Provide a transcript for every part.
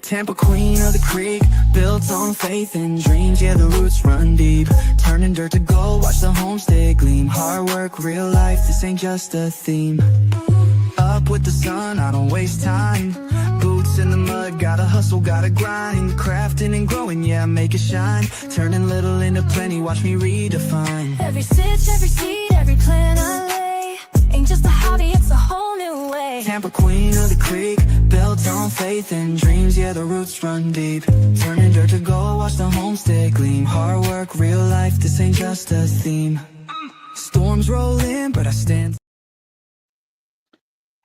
Tampa, queen of the creek, built on faith and dreams. Yeah, the roots run deep, turning dirt to gold, watch the homestead gleam. Hard work, real life, this ain't just a theme. Up with the sun, I don't waste time. Boots in the mud, gotta hustle, gotta grind. Crafting and growing, yeah, make it shine. Turning little into plenty, watch me redefine. Every stitch, every seed, every plan I lay ain't just a hobby, it's a whole new way. Tampa, queen of the creek, built on faith and dreams. Yeah, the roots run deep, turning dirt to gold, watch the homestead gleam. Hard work, real life, this ain't just a theme. Storms roll in, but I stand.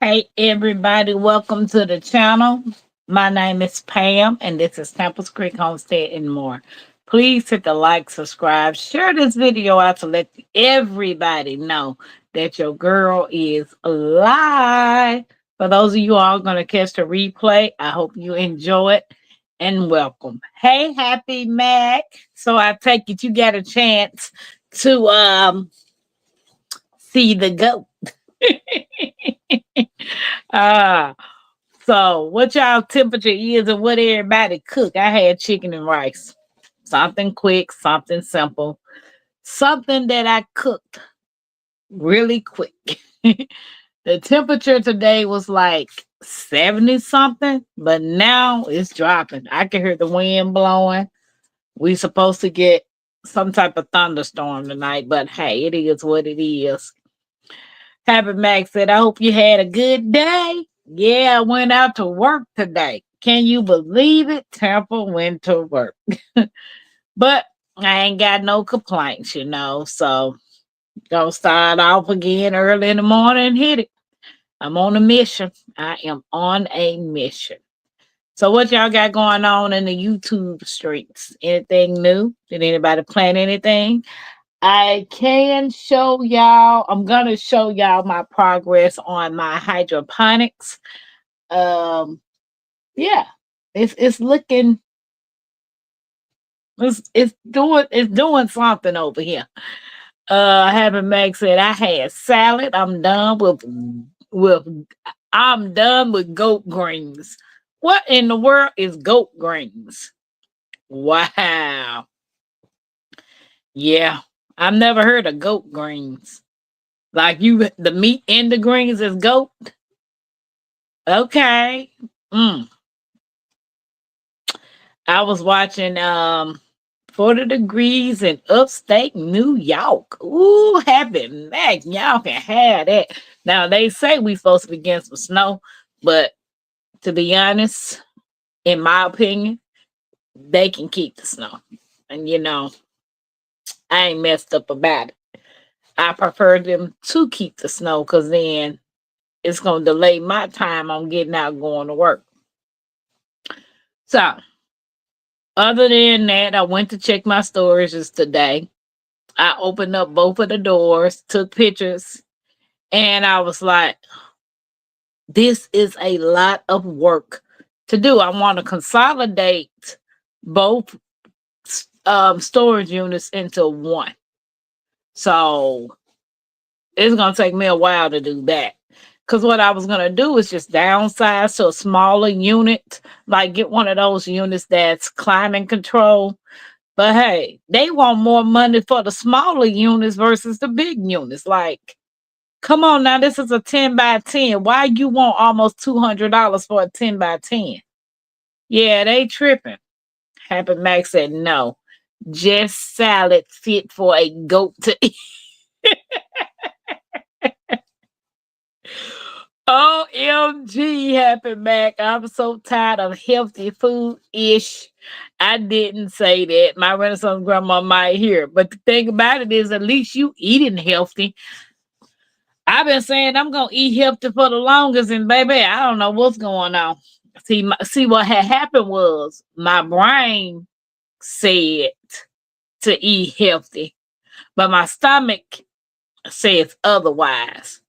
Hey everybody, welcome to the channel. My name is Pam and this is Tampa's Creek Homestead and more. Please hit the like, subscribe, share this video out to let everybody know that your girl is alive. For those of you all going to catch the replay, I hope you enjoy it and welcome. Hey, Happy Mac. So I take it you got a chance to see the goat. So what y'all temperature is and what everybody cook? I had chicken and rice. Something quick, something simple, something that I cooked really quick. The temperature today was like 70 something, but now it's dropping. I can hear the wind blowing. We supposed to get some type of thunderstorm tonight, but hey, it is what it is. Happy Mac said, I hope you had a good day. Yeah, I went out to work today. Can you believe it? Tampa went to work. But I ain't got no complaints, you know. So gonna start off again early in the morning and hit it. I'm on a mission. I am on a mission. So what y'all got going on in the YouTube streets? Anything new? Did anybody plan anything? I can show y'all. I'm gonna show y'all my progress on my hydroponics. Yeah, it's looking. It's doing something over here. Happy Meg said I had salad. I'm done with goat greens. What in the world is goat greens? Wow. Yeah. I've never heard of goat greens. Like the meat in the greens is goat. Okay. I was watching 40 Degrees in upstate New York. Ooh, Happy Mac. Y'all can have that. Now they say we supposed to be getting some snow, but to be honest, in my opinion, they can keep the snow. And you know, I ain't messed up about it. I prefer them to keep the snow because then it's going to delay my time on getting out and going to work. So, other than that, I went to check my storages today. I opened up both of the doors, took pictures, and I was like, this is a lot of work to do. I want to consolidate both storage units into one. So it's going to take me a while to do that. Because what I was going to do is just downsize to a smaller unit, like get one of those units that's climate control. But hey, they want more money for the smaller units versus the big units. Like, come on now, this is a 10 by 10. Why you want almost $200 for a 10 by 10? Yeah, they tripping. Happy Mac said no. Just salad fit for a goat to eat. OMG, Happy Mac. I'm so tired of healthy food-ish. I didn't say that. My Renaissance grandma might hear. But the thing about it is, at least you eating healthy. I've been saying I'm going to eat healthy for the longest, and baby, I don't know what's going on. See what had happened was my brain said to eat healthy, but my stomach says otherwise.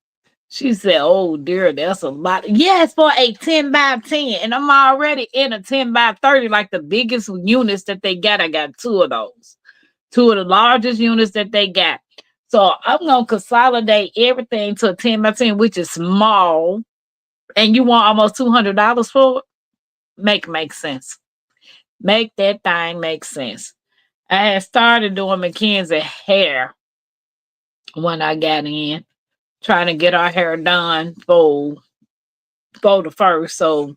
She said, oh dear, that's a lot. Yes, for a 10 by 10. And I'm already in a 10 by 30, like the biggest units that they got. I got two of those. Two of the largest units that they got. So I'm going to consolidate everything to a 10 by 10, which is small. And you want almost $200 for it? make sense. Make that thing make sense. I had started doing Mackenzie hair when I got in, trying to get our hair done for the first, so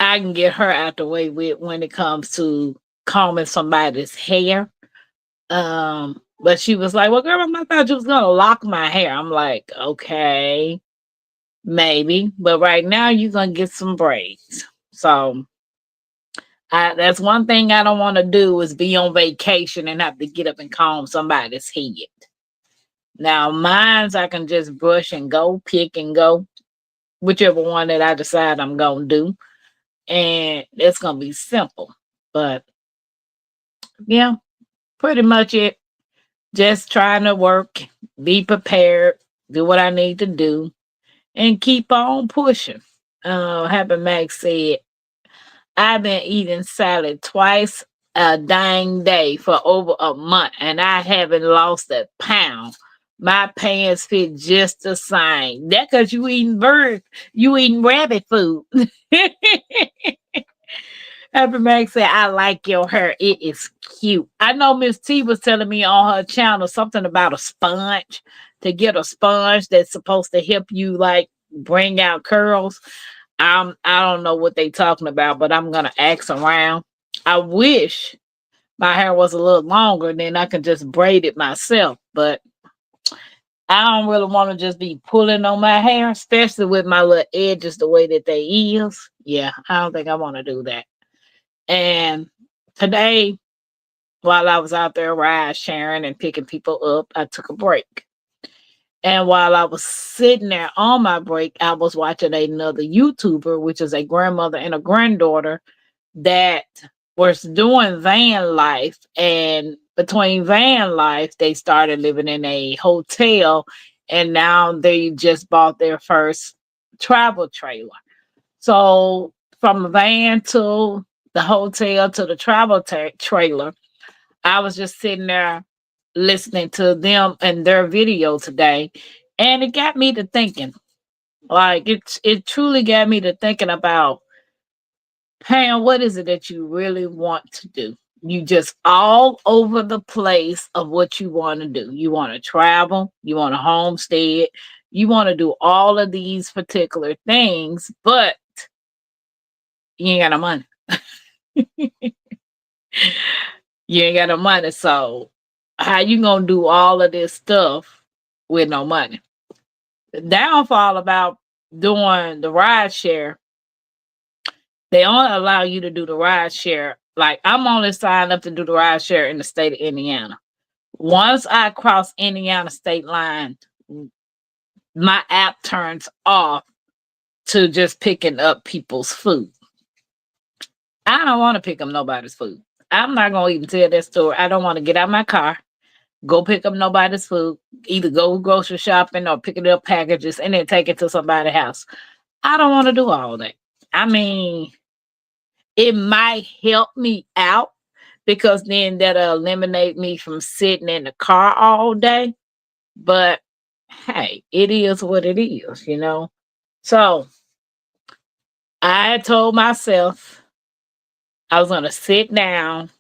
I can get her out the way with when it comes to combing somebody's hair. But she was like, "Well, girl, I thought you was gonna lock my hair." I'm like, "Okay, maybe, but right now you're gonna get some braids." So that's one thing I don't want to do is be on vacation and have to get up and comb somebody's head. Now, mine's I can just brush and go, pick and go, whichever one that I decide I'm gonna do, and it's gonna be simple. But yeah, pretty much it. Just trying to work, be prepared, do what I need to do, and keep on pushing. Happy Max said, I've been eating salad twice a dang day for over a month, and I haven't lost a pound. My pants fit just the same. That because you eating rabbit food. Happy Max said, I like your hair. It is cute. I know Miss T was telling me on her channel something about a sponge, to get a sponge that's supposed to help you like bring out curls. I don't know what they talking about, but I'm gonna ask around. I wish my hair was a little longer, then I could just braid it myself. But I don't really want to just be pulling on my hair, especially with my little edges the way that they is. Yeah, I don't think I want to do that. And today, while I was out there ride sharing and picking people up, I took a break. And while I was sitting there on my break, I was watching another YouTuber, which is a grandmother and a granddaughter that was doing van life. And between van life, they started living in a hotel. And now they just bought their first travel trailer. So from the van to the hotel to the travel trailer, I was just sitting there listening to them and their video today, and it got me to thinking. Like it truly got me to thinking about, Pam, what is it that you really want to do? You just all over the place of what you want to do. You want to travel, you want to homestead, you want to do all of these particular things, but you ain't got no money. You ain't got no money. So how you gonna do all of this stuff with no money? The downfall about doing the ride share, they only allow you to do the ride share. Like I'm only signed up to do the ride share in the state of Indiana. Once I cross Indiana state line, my app turns off to just picking up people's food. I don't want to pick up nobody's food. I'm not gonna even tell that story. I don't want to get out my car, go pick up nobody's food, either go grocery shopping or picking up packages and then take it to somebody's house. I don't want to do all that. I mean, it might help me out because then that'll eliminate me from sitting in the car all day. But hey, it is what it is, you know? So I told myself I was going to sit down,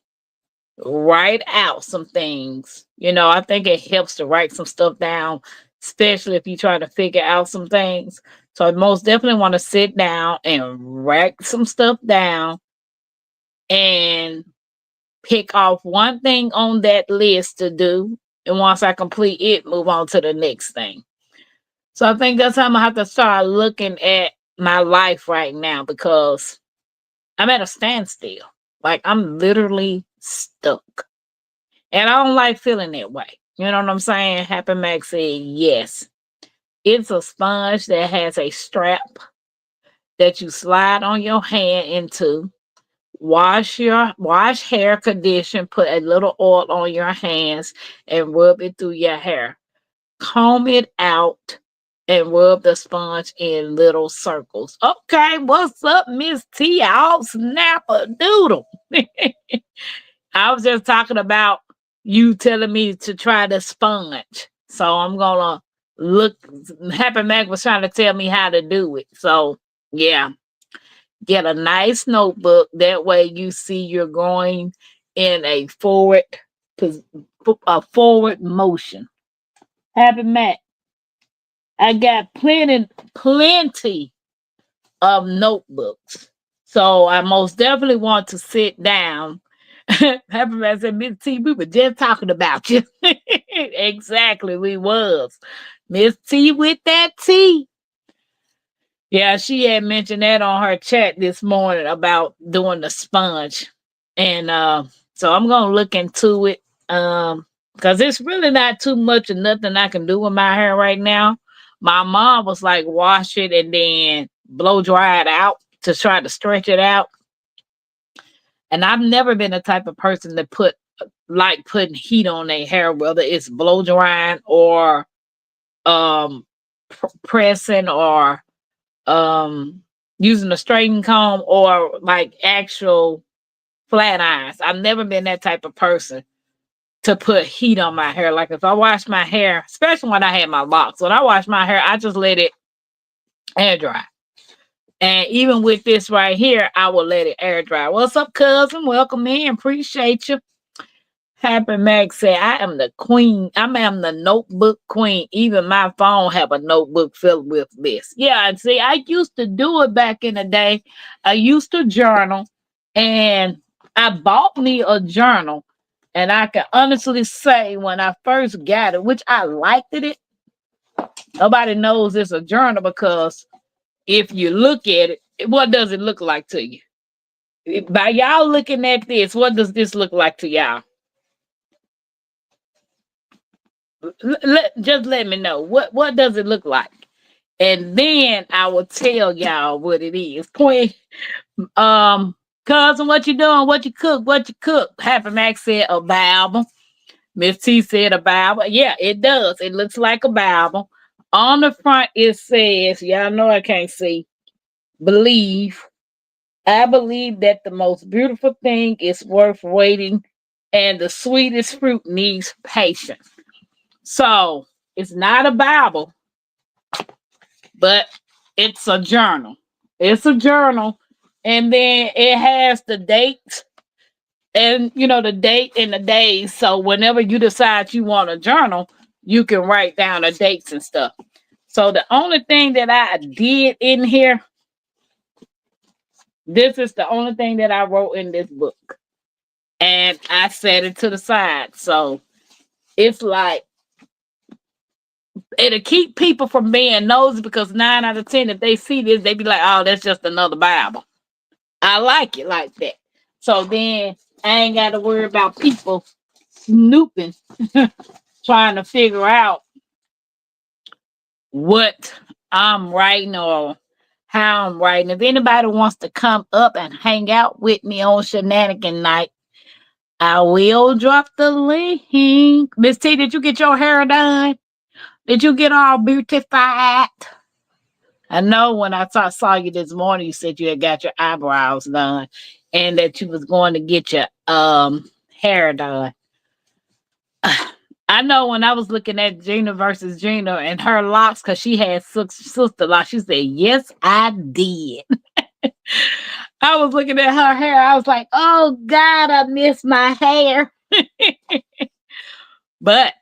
write out some things. You know, I think it helps to write some stuff down, especially if you're trying to figure out some things. So I most definitely want to sit down and write some stuff down and pick off one thing on that list to do. And once I complete it, move on to the next thing. So I think that's how I'm gonna have to start looking at my life right now because I'm at a standstill. Like I'm literally stuck. And I don't like feeling that way. You know what I'm saying? Happy Max said yes. It's a sponge that has a strap that you slide on your hand into. Wash hair, condition, put a little oil on your hands and rub it through your hair. Comb it out and rub the sponge in little circles. Okay, what's up, Miss T? I'll snap a doodle. I was just talking about you telling me to try the sponge. So I'm gonna look. Happy Mac was trying to tell me how to do it. So yeah. Get a nice notebook. That way you see you're going in a pos- a forward motion. Happy Mac. I got plenty of notebooks. So I most definitely want to sit down. Happy Man said, Miss T, we were just talking about you. Exactly, we was. Miss T with that T. Yeah, she had mentioned that on her chat this morning about doing the sponge. And so I'm gonna look into it. Because it's really not too much of nothing I can do with my hair right now. My mom was like, wash it and then blow dry it out to try to stretch it out. And I've never been the type of person that putting heat on their hair, whether it's blow drying or um pressing or um using a straightening comb or like actual flat irons. I've never been that type of person to put heat on my hair. Like if I wash my hair, especially when I had my locks, when I wash my hair, I just let it air dry. And even with this right here, I will let it air dry. What's up, cousin? Welcome in. Appreciate you. Happy Max said, I am the queen. I am the notebook queen. Even my phone have a notebook filled with this. Yeah, and see, I used to do it back in the day. I used to journal, and I bought me a journal. And I can honestly say when I first got it, which I liked it, nobody knows it's a journal because if you look at it, what does it look like to you? By y'all looking at this, what does this look like to y'all? Just let me know what does it look like, and then I will tell y'all what it is. Queen, cousin, what you doing? What you cook? What you cook? Happy Max said a Bible. Miss T said a Bible. Yeah, it does. It looks like a Bible. On the front it says, y'all know I can't see. Believe. I believe that the most beautiful thing is worth waiting, and the sweetest fruit needs patience. So it's not a Bible, but it's a journal. It's a journal. And then it has the dates and the date and the days. So whenever you decide you want a journal, you can write down the dates and stuff. So the only thing that I did in here, this is the only thing that I wrote in this book. And I set it to the side. So it's like it'll keep people from being nosy because 9 out of 10, if they see this, they be like, oh, that's just another Bible. I like it like that. So then I ain't got to worry about people snooping, trying to figure out what I'm writing or how I'm writing. If anybody wants to come up and hang out with me on Shenanigan night, I will drop the link. Miss T, did you get your hair done? Did you get all beautified? I know when saw you this morning, you said you had got your eyebrows done and that you was going to get your hair done. I know when I was looking at Gina versus Gina and her locks, because she had sister locks, she said, yes, I did. I was looking at her hair. I was like, oh, God, I miss my hair. But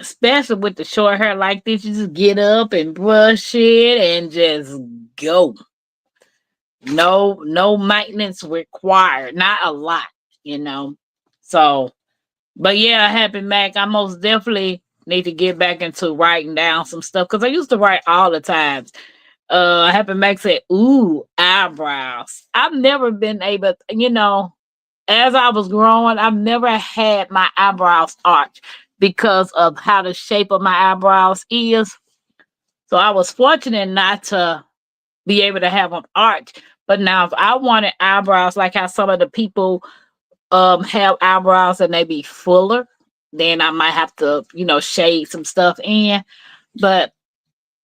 especially with the short hair like this, you just get up and brush it and just go. No maintenance required. Not a lot. So, but yeah, Happy Mac, I most definitely need to get back into writing down some stuff because I used to write all the time. Happy Mac said, ooh, eyebrows. I've never been able, as I was growing, I've never had my eyebrows arch because of how the shape of my eyebrows is. So I was fortunate not to be able to have them arch. But now if I wanted eyebrows like how some of the people have eyebrows and they be fuller, then I might have to, shade some stuff in. But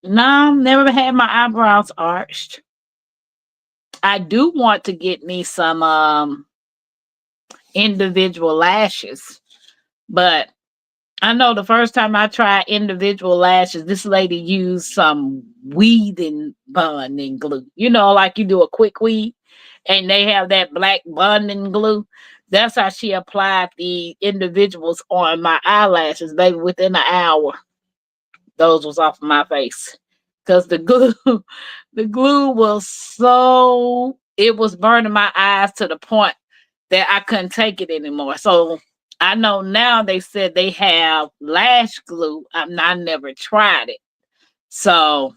no, never had my eyebrows arched. I do want to get me some individual lashes, but I know the first time I tried individual lashes, this lady used some weeding bonding glue. You know, like you do a quick weed and they have that black bonding glue. That's how she applied the individuals on my eyelashes, baby. Within an hour, those was off of my face. Cause the glue, the glue was so it was burning my eyes to the point that I couldn't take it anymore. So I know now they said they have lash glue. I never tried it. So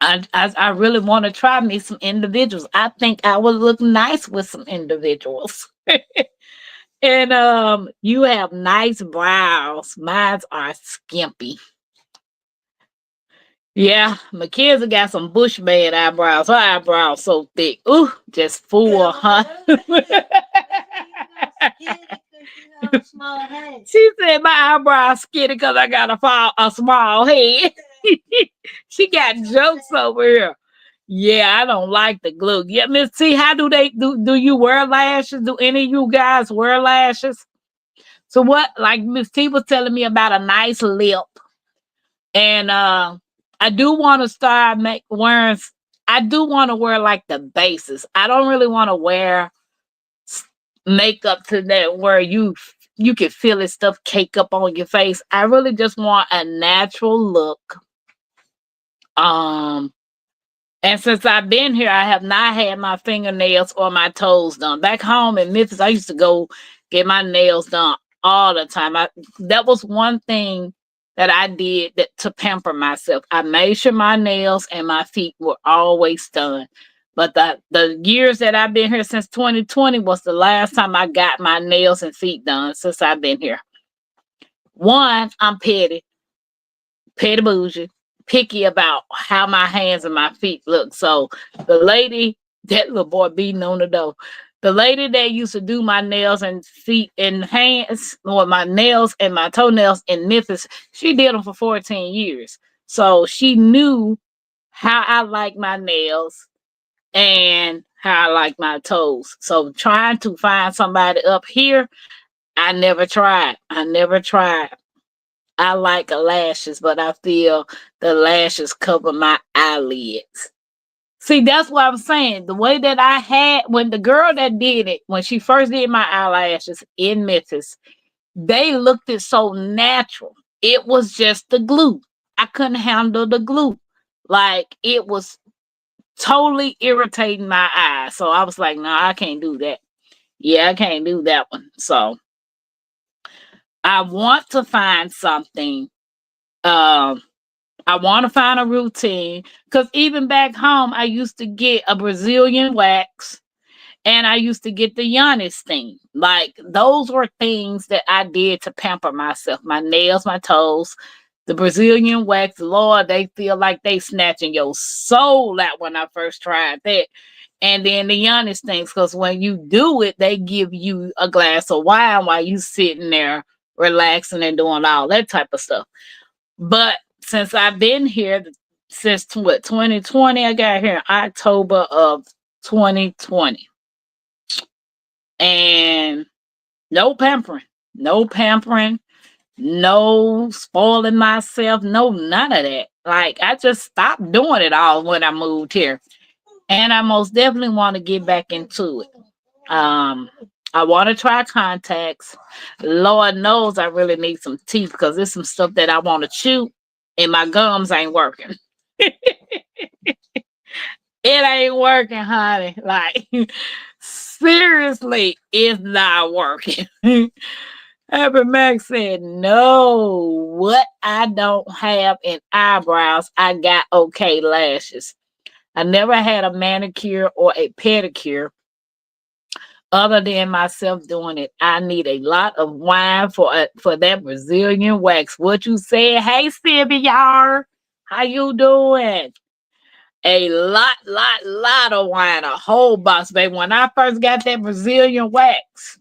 I really want to try me some individuals. I think I would look nice with some individuals. And you have nice brows. Mine are skimpy. Yeah, my kids have got some bushman eyebrows. Her eyebrows so thick. Ooh, just full, huh? She said my eyebrows skinny because I got a small head. She got jokes over here. Yeah, I don't like the glue. Yeah, Miss T, how do they do you wear lashes? Do any of you guys wear lashes? So what like Miss T was telling me about a nice lip. And I do want to start make wearing I do want to wear like the bases. I don't really want to wear makeup to that where you can feel it stuff cake up on your face. I really just want a natural look. Um and since I've been here, I have not had my fingernails or my toes done. Back home in Memphis, I used to go get my nails done all the time. That was one thing that I did to pamper myself. I made sure my nails and my feet were always done. But the years that I've been here since 2020 was the last time I got my nails and feet done since I've been here. One, I'm petty bougie, picky about how my hands and my feet look. So the lady, that little boy beating on the door, the lady that used to do my nails and feet and hands, or my nails and my toenails in Memphis, she did them for 14 years. So she knew how I like my nails and how I like my toes. So trying to find somebody up here, I never tried. I never tried. I like lashes, but I feel the lashes cover my eyelids. See, that's what I'm saying. The way that I had when the girl that did it, when she first did my eyelashes in Memphis, they looked it so natural. It was just the glue. I couldn't handle the glue. Like it was totally irritating my eyes. So I was like, no, I can't do that. Yeah, I can't do that one. So I want to find something um I want to find a routine because even back home, I used to get a Brazilian wax and I used to get the Giannis thing. Like those were things that I did to pamper myself. My nails, my toes, the Brazilian wax. Lord, they feel like they snatching your soul out when I first tried that. And then the Giannis things, because when you do it, they give you a glass of wine while you sitting there relaxing and doing all that type of stuff. But since I've been here since what 2020, I got here in October of 2020, and no pampering, no pampering, no spoiling myself, no none of that. Like I just stopped doing it all when I moved here, and I most definitely want to get back into it. Um, I want to try contacts. Lord knows I really need some teeth because there's some stuff that I want to chew and my gums ain't working. It ain't working, honey. Like, seriously, it's not working. Happy Max said, no, what I don't have in eyebrows, I got okay lashes. I never had a manicure or a pedicure other than myself doing it. I need a lot of wine for that Brazilian wax. What you said? Hey, Sylvia, how you doing? A lot of wine, a whole box, baby. When I first got that Brazilian wax,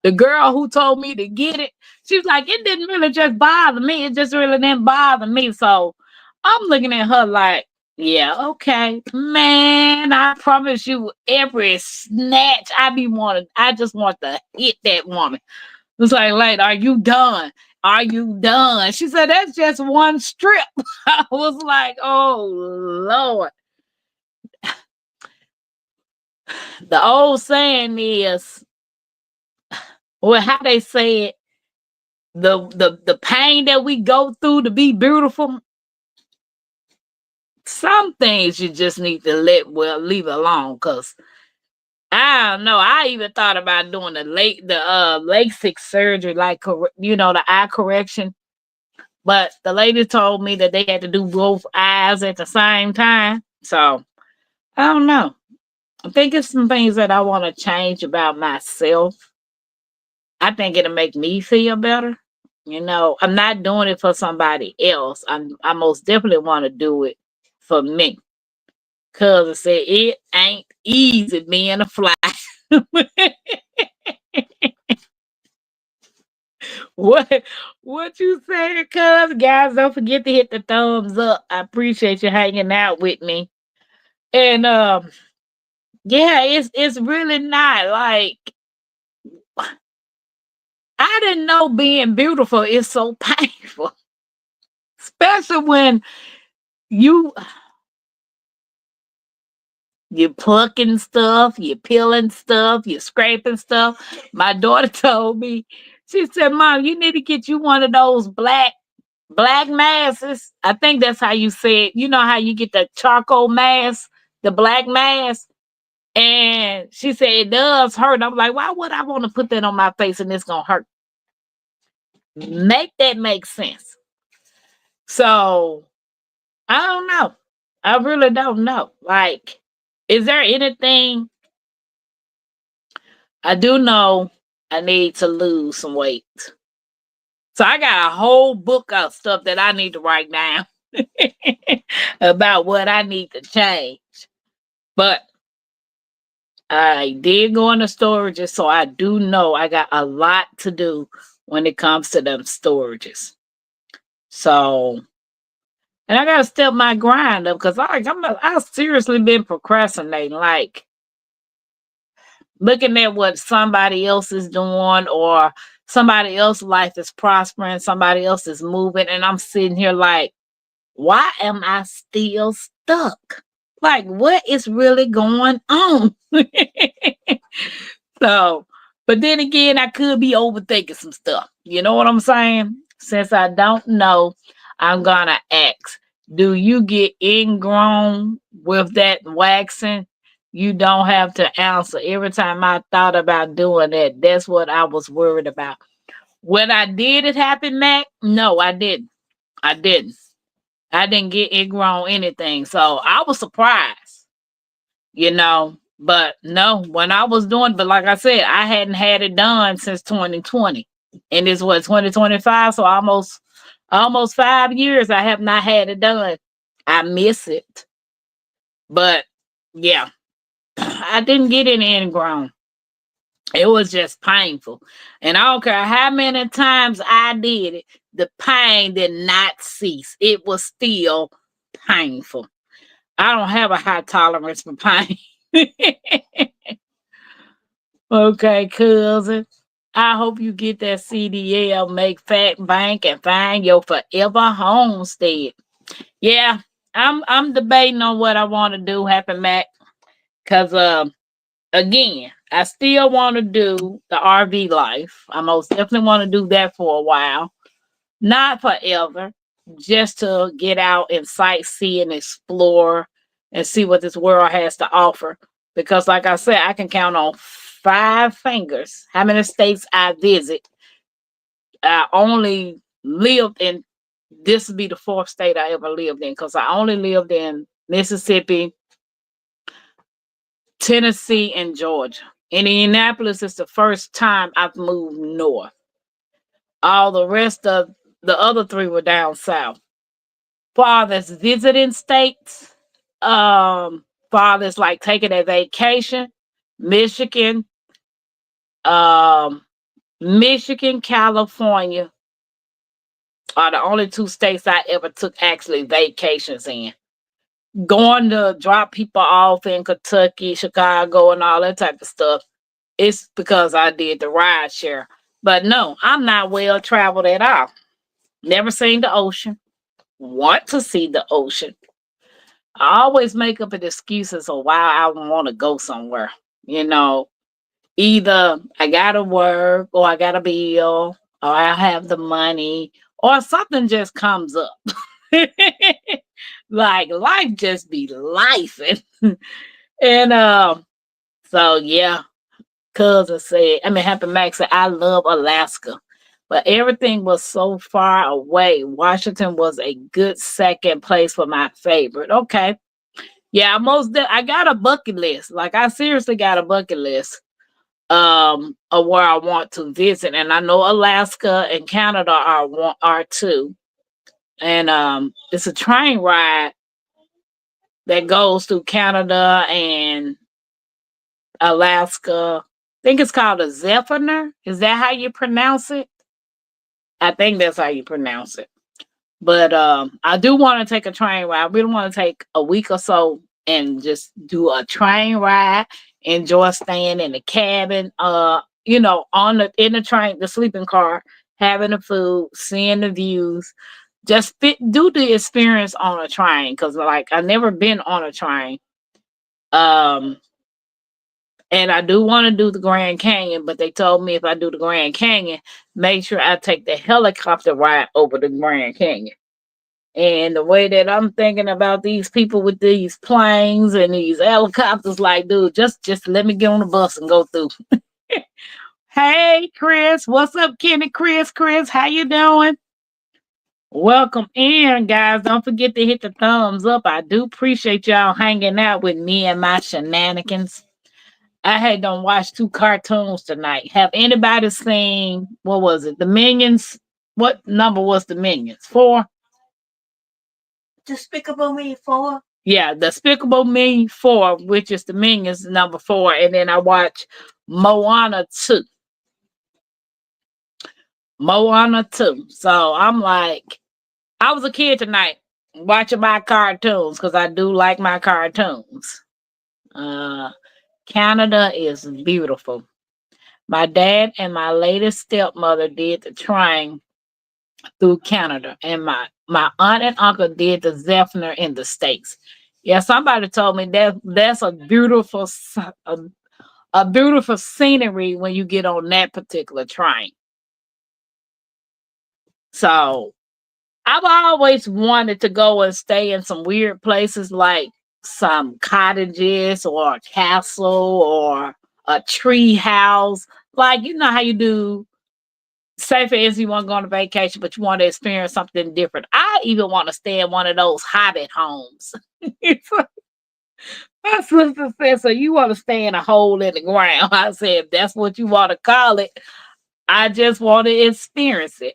the girl who told me to get it, she was like, it didn't really just bother me. It just really didn't bother me. So I'm looking at her like, yeah, okay. Man, I promise you, every snatch I just want to hit that woman. It's like, are you done? Are you done? She said, that's just one strip. I was like, oh Lord. The old saying is, well, how they say it, the pain that we go through to be beautiful, some things you just need to leave alone. Cause I don't know. I even thought about doing the LASIK surgery, like the eye correction. But the lady told me that they had to do both eyes at the same time. So I don't know. I think it's some things that I want to change about myself. I think it'll make me feel better. I'm not doing it for somebody else. I most definitely want to do it for me. Cause I said it ain't easy being a fly. what what you saying, cuz? Guys, don't forget to hit the thumbs up. I appreciate you hanging out with me. And yeah, it's really not like I didn't know being beautiful is so painful. Especially when you you're plucking stuff, you're peeling stuff, you're scraping stuff. My daughter told me, she said, Mom, you need to get you one of those black masks. I think that's how you say it. You know how you get the charcoal mask, the black mask? And she said it does hurt. I'm like, why would I want to put that on my face and it's gonna hurt? Make that make sense. So I don't know. I really don't know. Like, is there anything I do know I need to lose some weight? So I got a whole book of stuff that I need to write down about what I need to change. But I did go in the storages, so I do know I got a lot to do when it comes to them storages. So, and I gotta step my grind up because I've seriously been procrastinating, like looking at what somebody else is doing or somebody else's life is prospering, somebody else is moving, and I'm sitting here like, why am I still stuck? Like, what is really going on? So, but then again, I could be overthinking some stuff. You know what I'm saying? Since I don't know, I'm gonna ask, do you get ingrown with that waxing? You don't have to answer. Every time I thought about doing that, that's what I was worried about. When I did it happen, Mac, no, I didn't. I didn't. I didn't get ingrown anything. So I was surprised. But no, when I was doing, but like I said, I hadn't had it done since 2020. And it's what 2025. So almost 5 years I have not had it done. I miss it. But yeah, I didn't get any ingrown. It was just painful. And I don't care how many times I did it, the pain did not cease. It was still painful. I don't have a high tolerance for pain. Okay, cousin. I hope you get that CDL, make fat bank, and find your forever homestead. Yeah, I'm debating on what I want to do, Happy Mac, because again, I still want to do the RV life. I most definitely want to do that for a while, not forever, just to get out and sightsee and explore and see what this world has to offer. Because, like I said, I can count on 5 fingers how many states I visit. I only lived in this would be the 4th state I ever lived in because I only lived in Mississippi, Tennessee, and Georgia. Indianapolis is the first time I've moved north. All the rest of the other 3 were down south. Farthest visiting states, farthest like taking a vacation, Michigan, um, Michigan, California are the only 2 states I ever took actually vacations in. Going to drop people off in Kentucky, Chicago, and all that type of stuff. It's because I did the ride share. But no, I'm not well traveled at all. Never seen the ocean. Want to see the ocean. I always make up an excuses of why I want to go somewhere. You know, either I gotta work or I got a bill or I have the money or something just comes up. Like life just be life. And so yeah, cousin said, I mean Happy Max said, I love Alaska. But everything was so far away. Washington was a good second place for my favorite. Okay. Yeah, I got a bucket list. Like I seriously got a bucket list of where I want to visit. And I know Alaska and Canada are too. And it's a train ride that goes through Canada and Alaska. I think it's called a Zephyrner. Is that how you pronounce it? I think that's how you pronounce it. But I do want to take a train ride. I really want to take a week or so and just do a train ride, enjoy staying in the cabin, on the in the train, the sleeping car, having the food, seeing the views, just do the experience on a train. Cause like I never been on a train. Um and I do want to do the Grand Canyon, but they told me if I do the Grand Canyon, make sure I take the helicopter ride over the Grand Canyon. And the way that I'm thinking about these people with these planes and these helicopters, like, dude, just let me get on the bus and go through. Hey, Chris, what's up, Kenny? Chris, how you doing? Welcome in, guys. Don't forget to hit the thumbs up. I do appreciate y'all hanging out with me and my shenanigans. I had done watch two cartoons tonight. Have anybody seen what was it? The Minions? What number was the Minions? 4? Despicable Me 4. Yeah, Despicable Me 4, which is the Minions number 4, and then I watched Moana 2. Moana 2. So I'm like, I was a kid tonight watching my cartoons because I do like my cartoons. Uh, Canada is beautiful. My dad and my latest stepmother did the train through Canada, and my aunt and uncle did the Zephyr in the States. Yeah, somebody told me that's a beautiful scenery when you get on that particular train. So I've always wanted to go and stay in some weird places like some cottages or a castle or a tree house. Like, you know how you do, say for instance, you want to go on a vacation, but you want to experience something different. I even want to stay in one of those hobbit homes. My sister said, so you want to stay in a hole in the ground. I said, if that's what you want to call it, I just want to experience it.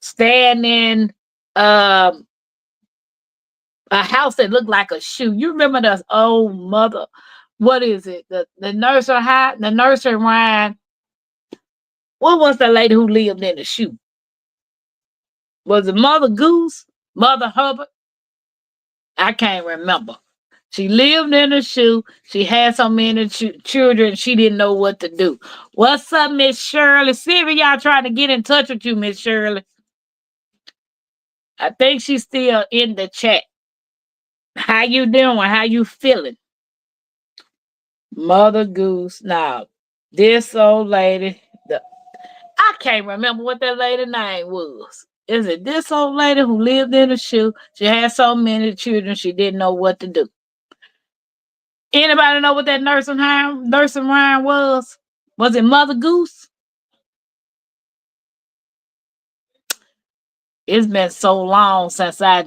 Staying in um a house that looked like a shoe. You remember the old mother, what is it? The nursery rhyme. What was the lady who lived in the shoe? Was it Mother Goose? Mother Hubbard? I can't remember. She lived in a shoe. She had so many children, she didn't know what to do. What's up, Miss Shirley? See if y'all trying to get in touch with you, Miss Shirley. I think she's still in the chat. How you doing? How you feeling? Mother Goose. Now, this old lady, I can't remember what that lady name was. Is it this old lady who lived in a shoe? She had so many children, she didn't know what to do. Anybody know what that nursing rhyme was? Was it Mother Goose? It's been so long since I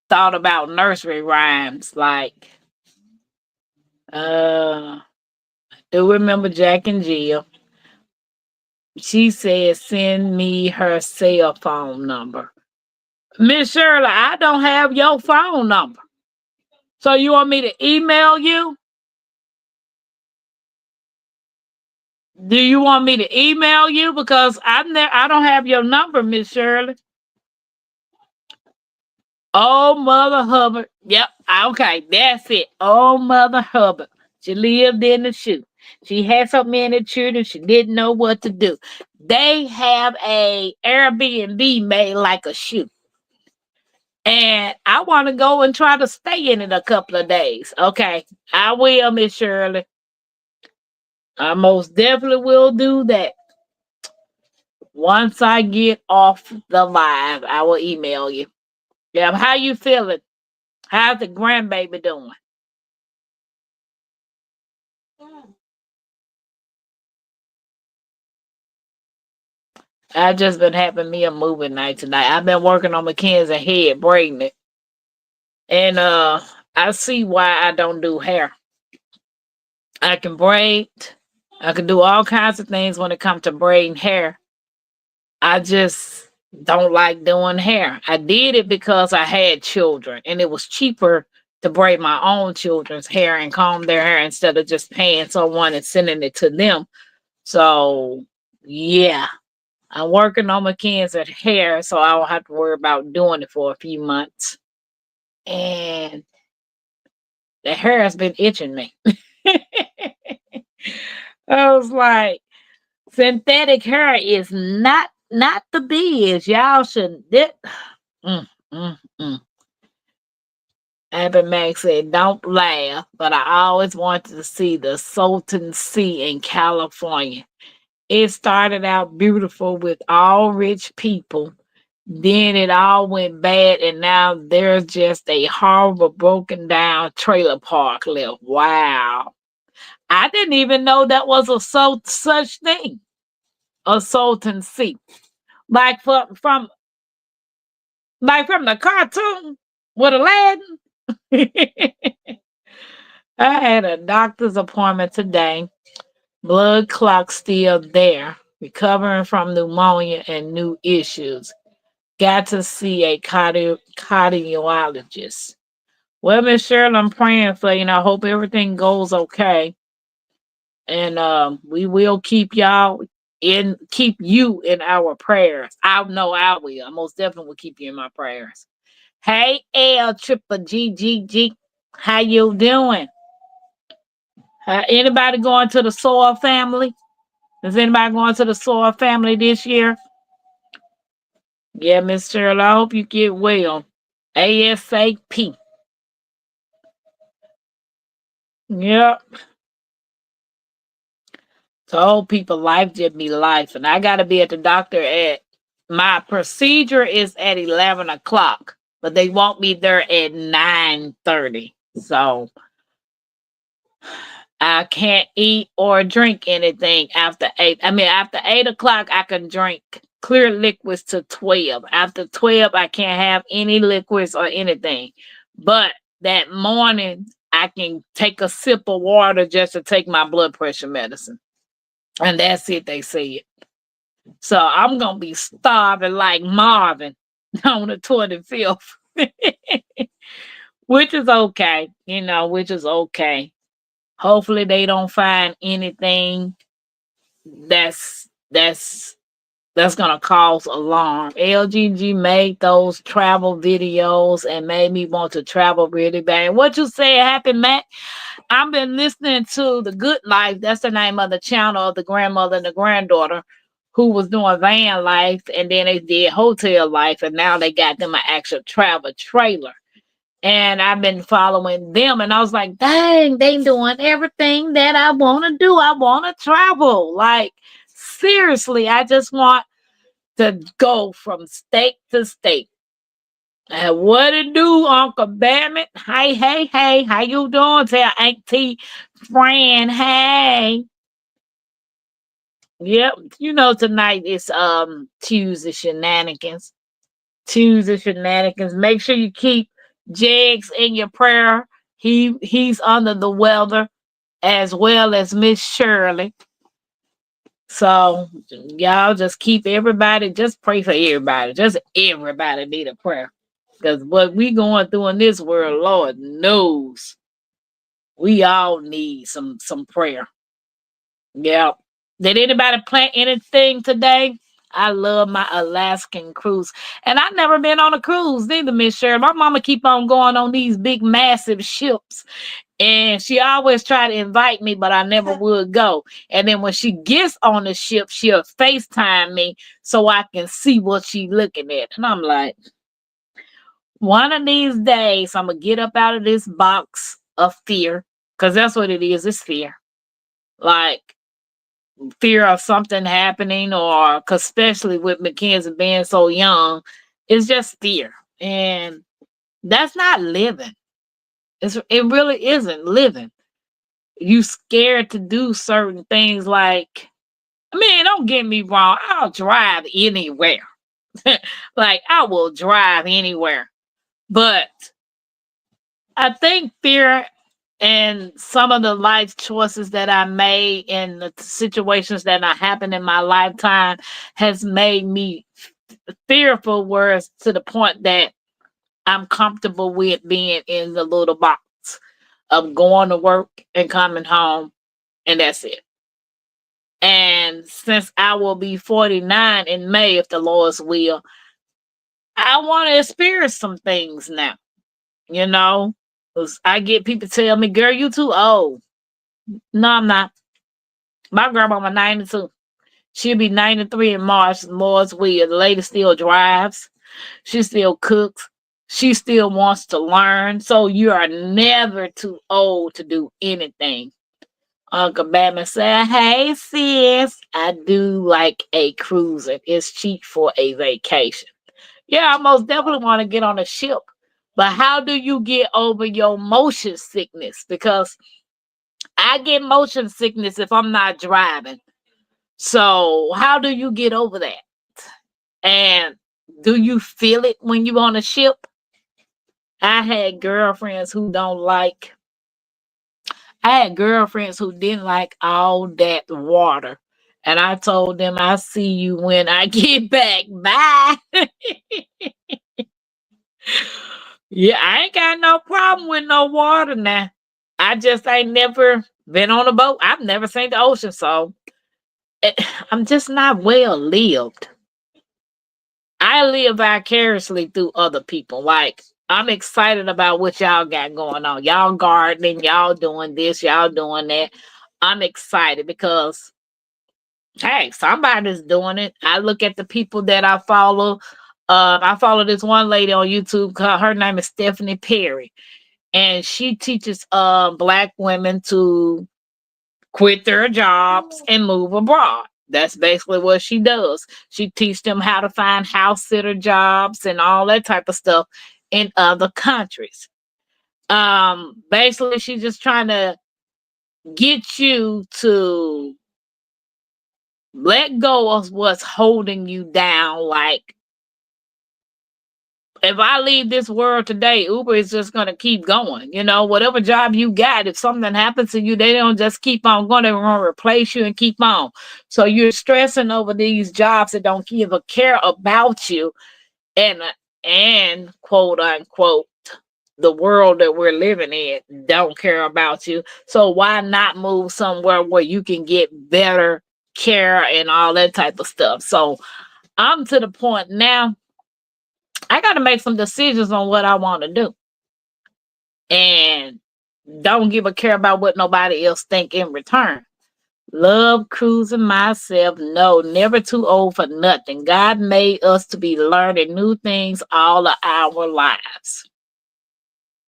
thought about nursery rhymes. Like, I do remember Jack and Jill. She said, send me her cell phone number. Miss Shirley, I don't have your phone number. So you want me to email you? Do you want me to email you? Because I don't have your number, Miss Shirley. Oh, Mother Hubbard. Yep. Okay, that's it. Oh, Mother Hubbard. She lived in the shoe. She had so many children, she didn't know what to do. They have a Airbnb made like a shoe. And I want to go and try to stay in it a couple of days. Okay, I will, Miss Shirley. I most definitely will do that. Once I get off the live, I will email you. Yeah, how you feeling? How's the grandbaby doing? I just been having me a movie night tonight. I've been working on Mackenzie head, braiding it. And I see why I don't do hair. I can braid. I can do all kinds of things when it comes to braiding hair. I just don't like doing hair. I did it because I had children and it was cheaper to braid my own children's hair and comb their hair instead of just paying someone and sending it to them. So, yeah, I'm working on Mackenzie's hair so I don't have to worry about doing it for a few months. And the hair has been itching me. I was like, synthetic hair is not the biz. Y'all should. Mm, mm, mm. Abby Mac said, "Don't laugh," but I always wanted to see the Salton Sea in California. It started out beautiful with all rich people. Then it all went bad, and now there's just a horrible, broken down trailer park left. Wow. I didn't even know that was a such thing, a Salton Sea. Like from the cartoon with Aladdin. I had a doctor's appointment today. Blood clock still there. Recovering from pneumonia and new issues. Got to see a cardiologist. Well, Miss Shirley, I'm praying for you, and I hope everything goes okay. And we will keep you in our prayers. I know I will. I most definitely will keep you in my prayers. Hey, L triple G. How you doing? Anybody going to the Soil family? Is anybody going to the Soil family this year? Yeah, Miss Shirley, I hope you get well. ASAP. Yep. Told people life just be life. And I got to be at the doctor at my procedure is at 11 o'clock, but they want me there at 9:30. So I can't eat or drink anything after 8. I mean, after 8 o'clock, I can drink clear liquids to 12. After 12, I can't have any liquids or anything. But that morning, I can take a sip of water just to take my blood pressure medicine. And that's it, they said. So I'm going to be starving like Marvin on the 25th, which is okay, which is okay. Hopefully they don't find anything that's gonna cause alarm. LGG made those travel videos and made me want to travel really bad. What you say, Happy Mac? I've been listening to The Good Life. That's the name of the channel of the grandmother and the granddaughter who was doing van life, and then they did hotel life, and now they got them an actual travel trailer. And I've been following them, and I was like, dang, they doing everything that I want to do. I want to travel. Like, seriously, I just want to go from state to state. And what it do, Uncle Babbitt? Hey, how you doing? Tell Auntie Fran, hey. Yep, tonight is Tuesday Shenanigans. Tuesday Shenanigans. Make sure you keep Jegs in your prayer. He's under the weather, as well as Miss Shirley. So y'all just keep everybody, just pray for everybody. Just everybody need a prayer. Because what we going through in this world, Lord knows, we all need some prayer. Yeah. Did anybody plant anything today? I love my Alaskan cruise. And I've never been on a cruise neither, Miss Shirley. My mama keep on going on these big, massive ships. And she always try to invite me, but I never would go. And then when she gets on the ship, she'll FaceTime me so I can see what she looking at. And I'm like, one of these days, I'm going to get up out of this box of fear. Because that's what it is. It's fear. Like, fear of something happening, or 'cause especially with Mackenzie being so young, it's just fear. And that's not living. It really isn't living. You scared to do certain things. Like, I mean, don't get me wrong, I'll drive anywhere. Like, I will drive anywhere. But I think fear and some of the life choices that I made and the situations that have happened in my lifetime has made me fearful, whereas to the point that I'm comfortable with being in the little box of going to work and coming home, and that's it. And since I will be 49 in May, if the Lord's will, I want to experience some things now, you know? 'Cause I get people tell me, girl, you too old. No, I'm not. My grandmama 92. She'll be 93 in March, Lord's will. The lady still drives. She still cooks. She still wants to learn. So you are never too old to do anything. Uncle Batman said, hey sis, I do like a cruising. It's cheap for a vacation. Yeah, I most definitely want to get on a ship. But how do you get over your motion sickness? Because I get motion sickness if I'm not driving. So how do you get over that? And do you feel it when you're on a ship? I had girlfriends who don't like, I had girlfriends who didn't like all that water. And I told them, I'll see you when I get back. Bye. Yeah, I ain't got no problem with no water now. I just ain't never been on a boat. I've never seen the ocean. So I'm just not well lived. I live vicariously through other people. Like, I'm excited about what y'all got going on. Y'all gardening, y'all doing this, y'all doing that. I'm excited because, hey, somebody's doing it. I look at the people that I follow. I follow this one lady on YouTube. Her name is Stephanie Perry, and she teaches Black women to quit their jobs and move abroad. That's basically what she does. She teaches them how to find house sitter jobs and all that type of stuff in other countries. Basically, she's just trying to get you to let go of what's holding you down. Like, if I leave this world today, Uber is just going to keep going. You know, whatever job you got, if something happens to you, they don't just keep on going. They're going to replace you and keep on. So you're stressing over these jobs that don't give a care about you, and quote unquote, the world that we're living in don't care about you. So why not move somewhere where you can get better care and all that type of stuff? So I'm to the point now, I got to make some decisions on what I want to do, and don't give a care about what nobody else think in return. Love cruising myself. No, never too old for nothing. God made us to be learning new things all of our lives.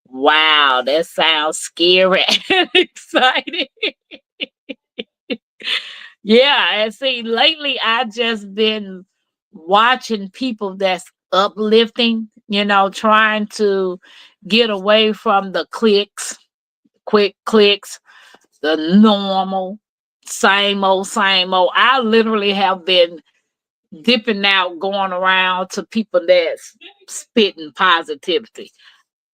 Wow, that sounds scary and exciting. Yeah, and see, lately I just been watching people that's uplifting, you know, trying to get away from the clicks, quick clicks, the normal, same old, same old. I literally have been dipping out, going around to people that's spitting positivity.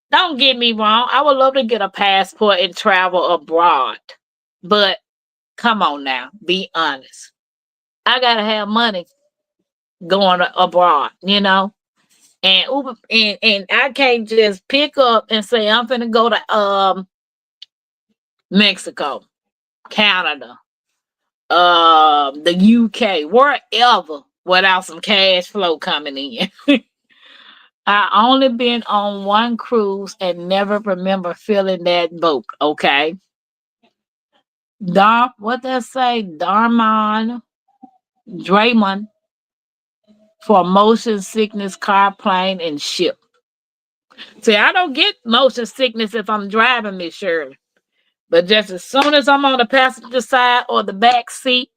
Don't get me wrong, I would love to get a passport and travel abroad, but come on now, be honest. I gotta have money going abroad, you know. And Uber and I can't just pick up and say I'm finna go to Mexico, Canada, the UK, wherever without some cash flow coming in. I only been on one cruise and never remember feeling that boat. Okay. What they say? Draymond for motion sickness, car, plane, and ship. See, I don't get motion sickness if I'm driving, Miss Shirley. But just as soon as I'm on the passenger side or the back seat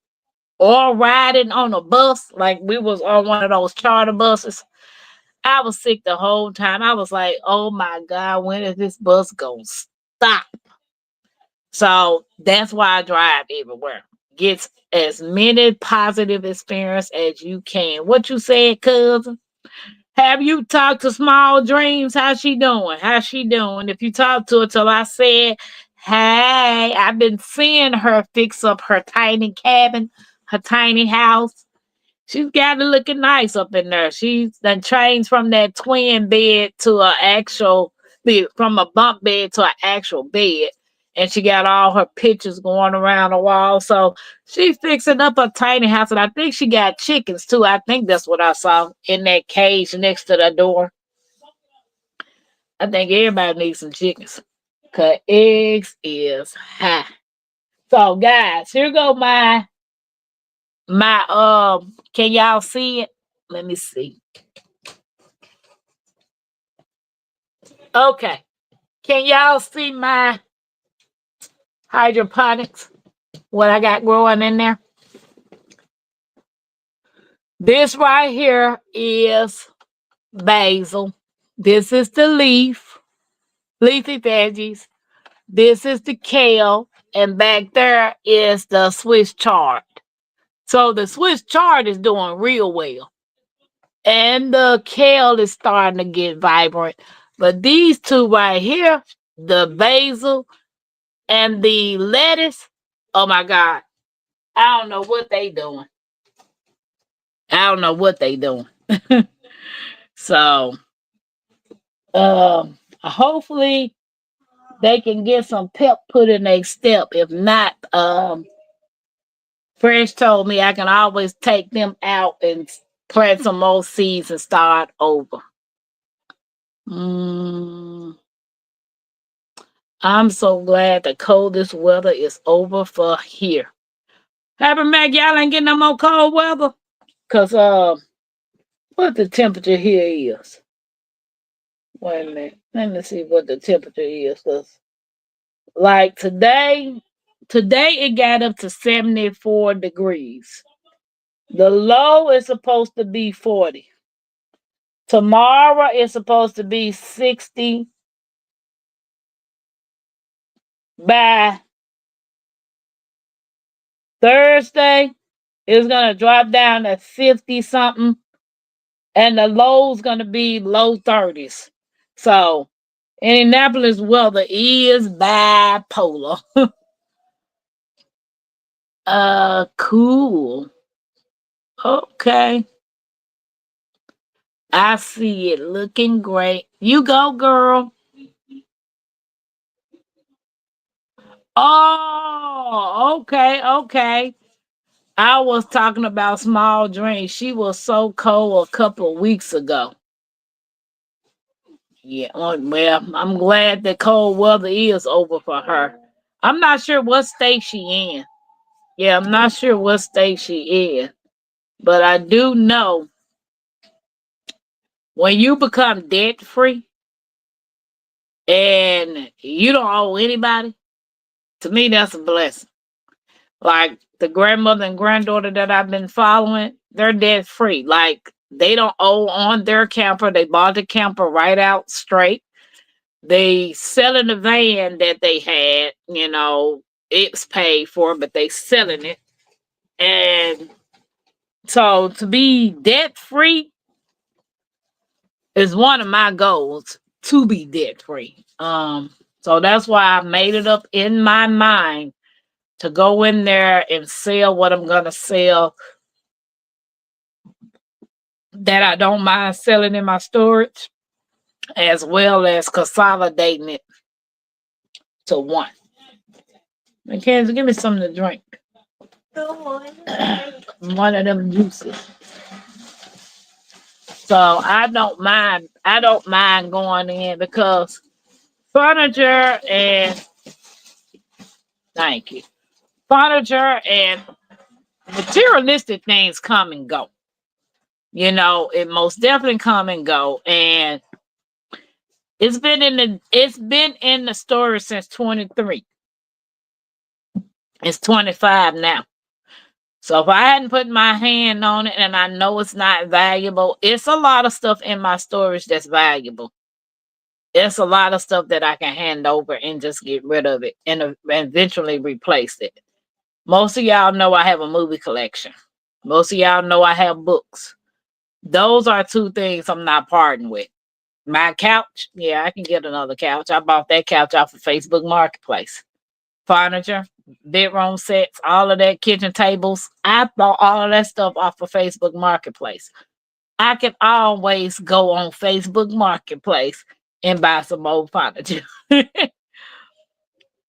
or riding on a bus, like we was on one of those charter buses, I was sick the whole time. I was like, oh my God, when is this bus gonna stop? So that's why I drive everywhere. Get as many positive experience as you can. What you said, cousin? Have you talked to Small Dreams? How's she doing? How's she doing? If you talk to her till I said, hey, I've been seeing her fix up her tiny cabin, her tiny house. She's got it looking nice up in there. She's done changed from that twin bed to an actual from a bunk bed to an actual bed. And she got all her pictures going around the wall. So she's fixing up a tiny house. And I think she got chickens too. I think that's what I saw in that cage next to the door. I think everybody needs some chickens. Cause eggs is high. So guys, here go my can y'all see it? Let me see. Okay. Can y'all see my hydroponics? What I got growing in there? This right here is basil. This is the leafy veggies. This is the kale. And back there is the Swiss chard. So the Swiss chard is doing real well. And the kale is starting to get vibrant. But these two right here, the basil and the lettuce, oh my God, I don't know what they doing. I don't know what they doing. So, hopefully they can get some pep put in their step. If not, Fresh told me I can always take them out and plant some more seeds and start over. I'm so glad the coldest weather is over for here. Happy Mac, y'all ain't getting no more cold weather? Cause what the temperature here is. Wait a minute. Let me see what the temperature is. Cause like today it got up to 74 degrees. The low is supposed to be 40. Tomorrow is supposed to be 60. By Thursday, it's gonna drop down to 50 something. And the low's gonna be low 30s. So Indianapolis weather is bipolar. Cool. Okay. I see it looking great. You go, girl. Oh, okay. I was talking about Small Dreams. She was so cold a couple of weeks ago. Yeah, well, I'm glad the cold weather is over for her. I'm not sure what state she in. Yeah, I'm not sure what state she in. But I do know when you become debt free and you don't owe anybody, to me, that's a blessing. Like the grandmother and granddaughter that I've been following, they're debt free. Like they don't owe on their camper. They bought the camper right out straight. They selling the van that they had, it's paid for, but they selling it. And so to be debt free is one of my goals, to be debt free. So that's why I made it up in my mind to go in there and sell what I'm gonna sell that I don't mind selling in my storage, as well as consolidating it to one. Mackenzie, give me something to drink. One of them juices. So I don't mind going in because furniture and thank you. Furniture and materialistic things come and go. You know, it most definitely come and go. And it's been in the story since 23. It's 25 now. So if I hadn't put my hand on it and I know it's not valuable, it's a lot of stuff in my storage that's valuable. It's a lot of stuff that I can hand over and just get rid of it and eventually replace it. Most of y'all know I have a movie collection. Most of y'all know I have books. Those are two things I'm not parting with. My couch, yeah, I can get another couch. I bought that couch off of Facebook Marketplace. Furniture, bedroom sets, all of that, kitchen tables. I bought all of that stuff off of Facebook Marketplace. I can always go on Facebook Marketplace and buy some old furniture.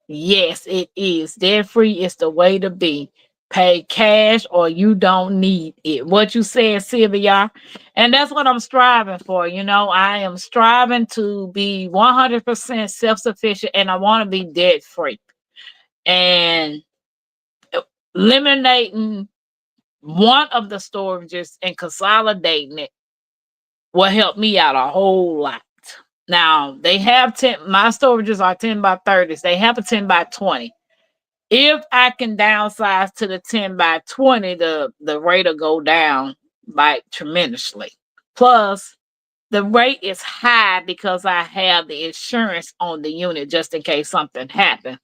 Yes, it is. Debt free is the way to be. Pay cash or you don't need it. What you said, Sylvia. And that's what I'm striving for. You know, I am striving to be 100% self sufficient and I want to be debt free. And eliminating one of the storages and consolidating it will help me out a whole lot. Now, they have 10, my storages are 10 by 30s. They have a 10 by 20. If I can downsize to the 10 by 20, the rate will go down like tremendously. Plus, the rate is high because I have the insurance on the unit just in case something happens.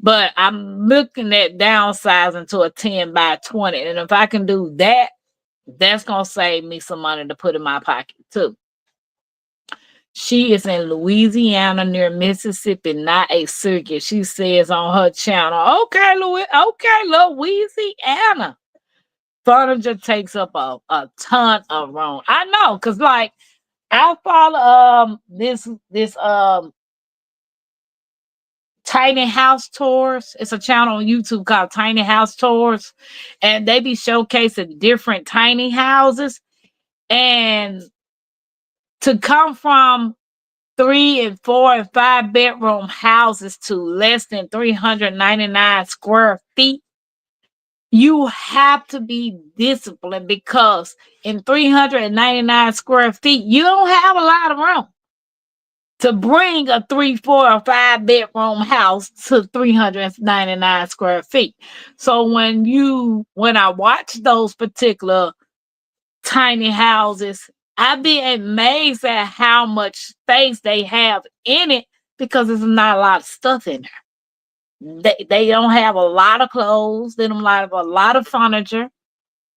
But I'm looking at downsizing to a 10 by 20. And if I can do that, that's going to save me some money to put in my pocket too. She is in Louisiana near Mississippi, not a circuit. She says on her channel, okay, Louisiana. Furniture takes up a ton of room. I know, because like I follow this Tiny House Tours. It's a channel on YouTube called Tiny House Tours. And they be showcasing different tiny houses. And to come from 3 and 4 and 5 bedroom houses to less than 399 square feet, you have to be disciplined because in 399 square feet, you don't have a lot of room to bring a 3, 4, or 5 bedroom house to 399 square feet. So when I watch those particular tiny houses, I'd be amazed at how much space they have in it because there's not a lot of stuff in there. They don't have a lot of clothes. They don't have a lot of furniture.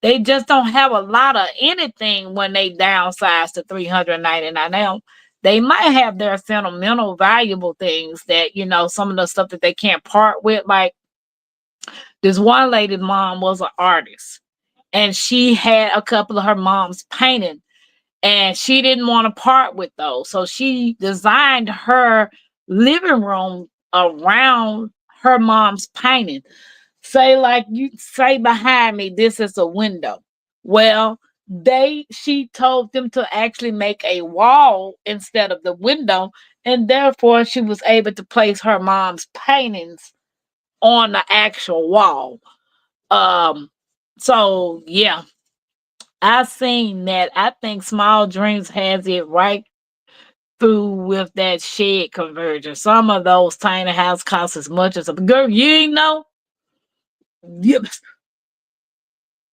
They just don't have a lot of anything when they downsize to 399. Now, they might have their sentimental, valuable things that, you know, some of the stuff that they can't part with. Like this one lady's mom was an artist and she had a couple of her mom's painting and she didn't want to part with those. So she designed her living room around her mom's painting. Say like you say behind me, this is a window. Well, she told them to actually make a wall instead of the window, and therefore she was able to place her mom's paintings on the actual wall. So yeah, I seen that. I think Small Dreams has it right through with that shed conversion. Some of those tiny house cost as much as a girl. You ain't know.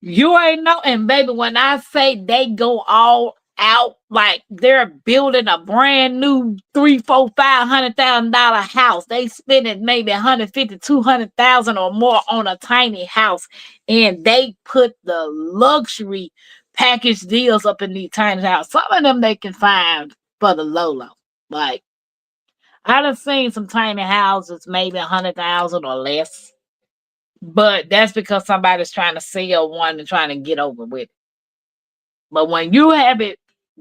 You ain't know. And baby, when I say they go all out, like they're building a brand new 3, 4, $500,000 house. They spending maybe 150, 200,000 or more on a tiny house, and they put the luxury package deals up in these tiny houses. Some of them they can find for the low. Like I done seen some tiny houses, maybe 100,000 or less. But that's because somebody's trying to sell one and trying to get over with it. But when you have it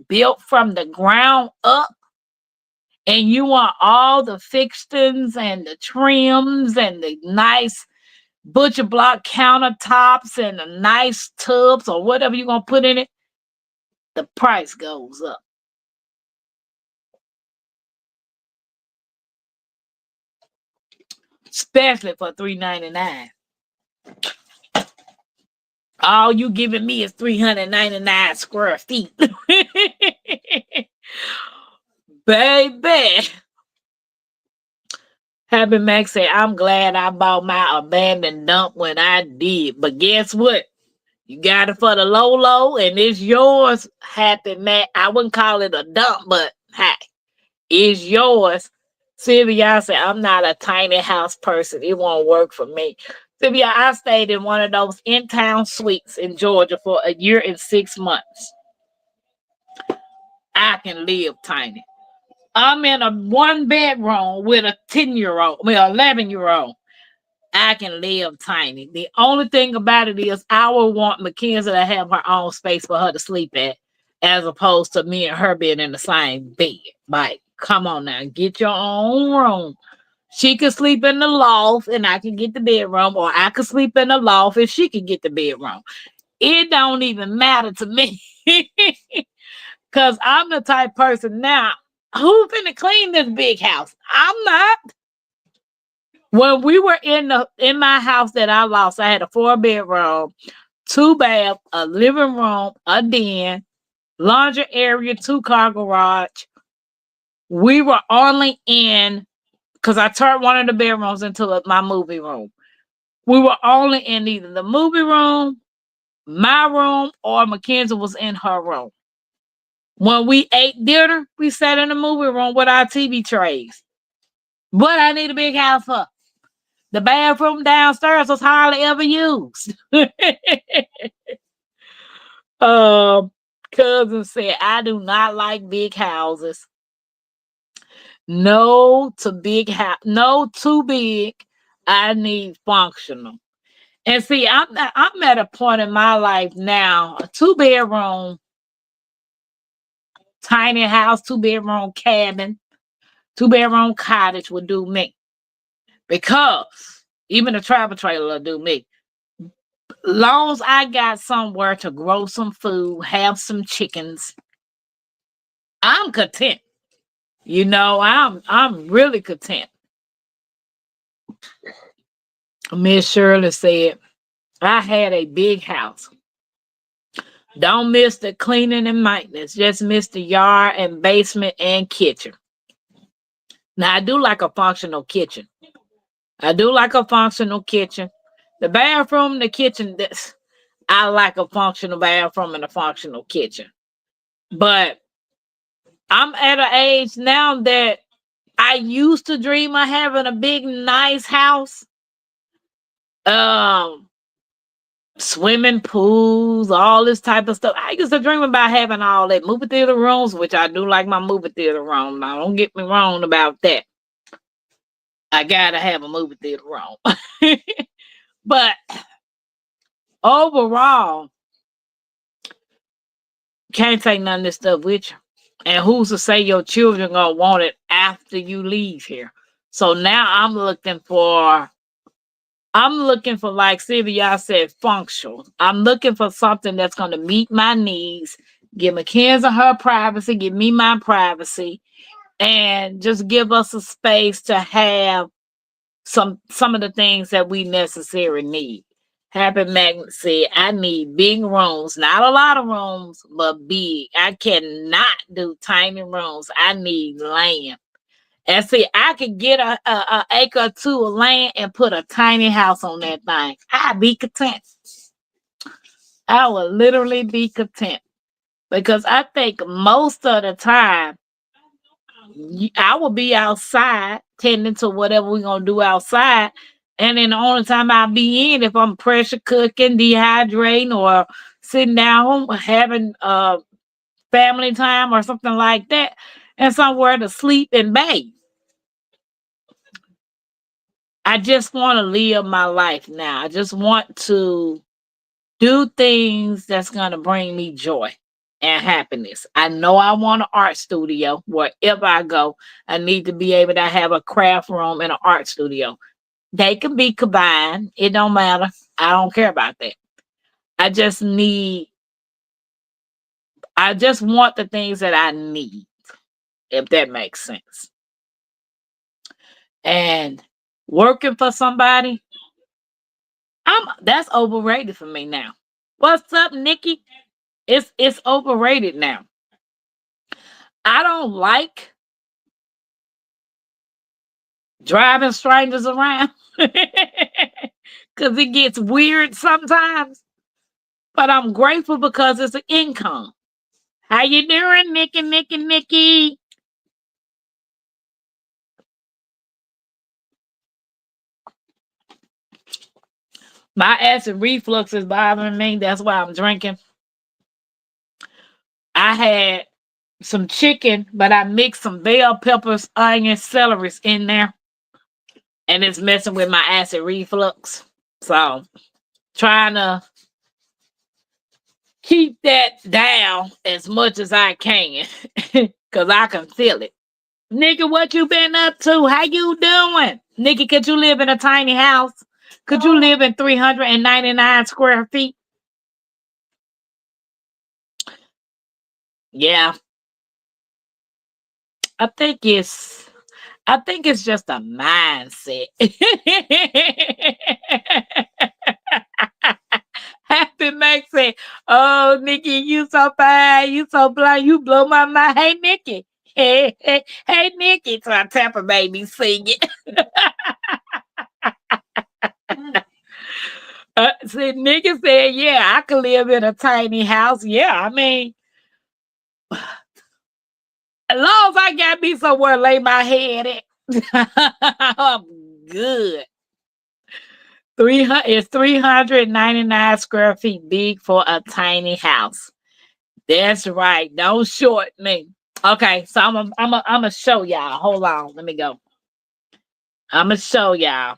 built from the ground up and you want all the fixings and the trims and the nice butcher block countertops and the nice tubs or whatever you're going to put in it, the price goes up. Especially for $399. All you giving me is 399 square feet. Baby. Happy Max said, I'm glad I bought my abandoned dump when I did. But guess what? You got it for the low, and it's yours, Happy Mac. I wouldn't call it a dump, but hey, it's yours. Sylvia said, I'm not a tiny house person. It won't work for me. Sylvia, I stayed in one of those in-town suites in Georgia for a year and 6 months. I can live tiny. I'm in a 1 bedroom with a 10-year-old, 11-year-old. I can live tiny. The only thing about it is I would want Mackenzie to have her own space for her to sleep at, as opposed to me and her being in the same bed. Like, come on now, get your own room. She could sleep in the loft and I can get the bedroom, or I could sleep in the loft and she could get the bedroom. It don't even matter to me. Because I'm the type person now, who's finna clean this big house? I'm not. When we were in my house that I lost, I had a 4-bedroom, 2 bath, a living room, a den, laundry area, 2-car garage. We were only in, because I turned one of the bedrooms into my movie room. We were only in either the movie room, my room, or Mackenzie was in her room. When we ate dinner, we sat in the movie room with our TV trays. What I need a big house for? The bathroom downstairs was hardly ever used. Cousin said, I do not like big houses. No to big house, no too big. I need functional. And see, I'm at a point in my life now, a 2-bedroom, tiny house, 2-bedroom cabin, 2-bedroom cottage would do me. Because even a travel trailer will do me. Long as I got somewhere to grow some food, have some chickens, I'm content. You know, I'm really content. Miss Shirley said, I had a big house. Don't miss the cleaning and maintenance. Just miss the yard and basement and kitchen. Now, I do like a functional kitchen. The bathroom, the kitchen, I like a functional bathroom and a functional kitchen. But I'm at an age now that I used to dream of having a big, nice house. Swimming pools, all this type of stuff. I used to dream about having all that. Movie theater rooms, which I do like my movie theater room. Now, don't get me wrong about that. I gotta have a movie theater room. But overall, can't take none of this stuff with you. And who's to say your children gonna want it after you leave here? So now I'm looking for, like Sylvia said, functional. I'm looking for something that's going to meet my needs, give Mackenzie her privacy, give me my privacy, and just give us a space to have some of the things that we necessarily need. Happy Magnet said, I need big rooms, not a lot of rooms, but big. I cannot do tiny rooms. I need land. And see, I could get a acre or two of land and put a tiny house on that thing. I'd be content. I would literally be content. Because I think most of the time, I will be outside tending to whatever we're going to do outside. And then the only time I'll be in, if I'm pressure cooking, dehydrating, or sitting down having family time or something like that, and somewhere to sleep and bathe. I just want to live my life now. I just want to do things that's going to bring me joy and happiness. I know I want an art studio. Wherever I go, I need to be able to have a craft room and an art studio. They can be combined. It don't matter. I don't care about that. I just need I just want the things that I need, if that makes sense. And working for somebody, that's overrated for me now. What's up, Nikki? It's overrated now. I don't like driving strangers around because it gets weird sometimes. But I'm grateful because it's an income. How you doing, Nikki, Nikki, Nikki? My acid reflux is bothering me. That's why I'm drinking. I had some chicken, but I mixed some bell peppers, onions, celeries in there, and it's messing with my acid reflux. So trying to keep that down as much as I can, cause I can feel it. Nikki, what you been up to? How you doing? Nikki, could you live in a tiny house? Could you live in 399 square feet? Yeah, I think it's I think it's just a mindset. Happy makes it. Oh, Nikki, you so fine. You so blind. You blow my mind. Hey, Nikki. Hey, Nikki. So I Tampa baby sing it. See, Nikki said, yeah, I could live in a tiny house. Yeah, I mean, as long as I got me somewhere to lay my head at, I'm good. 300 is 399 square feet big for a tiny house. That's right. Don't short me. Okay, so I'm gonna show y'all. Hold on, let me go. I'm gonna show y'all,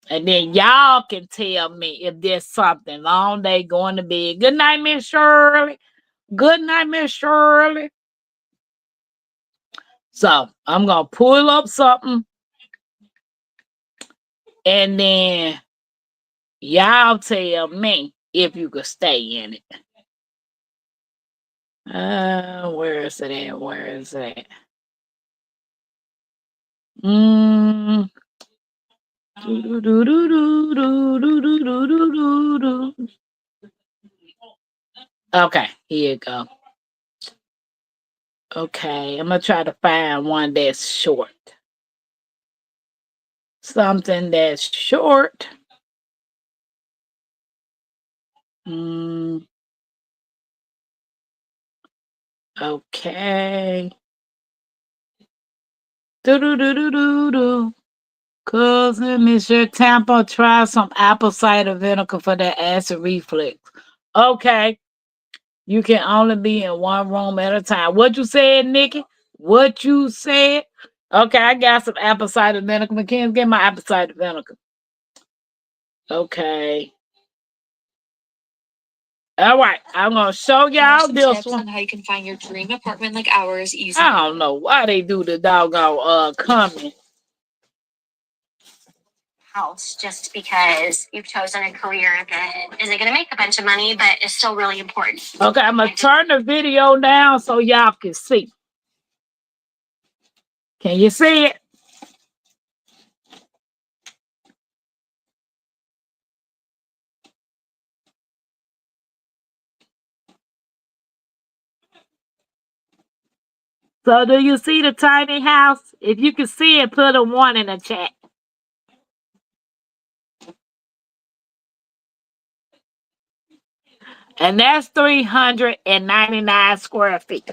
and then y'all can tell me if there's something. Long day going to bed. Good night, Miss Shirley. Good night, Miss Shirley. So I'm gonna pull up something, and then y'all tell me if you could stay in it. Where is it at? Where is it? Mm. Okay, here you go. Okay, I'm gonna try to find one that's short. Something that's short. Mm, okay. Do do do do do do. Cousin, Monsieur Tampa, try some apple cider vinegar for that acid reflux. Okay. You can only be in one room at a time. What you said, Nikki? What you said? Okay, I got some apple cider vinegar. McKenzie, get my apple cider vinegar. Okay. All right. I'm gonna show y'all this one. On how you can find your dream apartment like ours easy. I don't know why they do the doggone comment. House just because you've chosen a career that isn't going to make a bunch of money, but is still really important. Okay, I'm gonna turn the video down so y'all can see. Can you see it? So do you see the tiny house? If you can see it, put a 1 in the chat. And that's 399 square feet.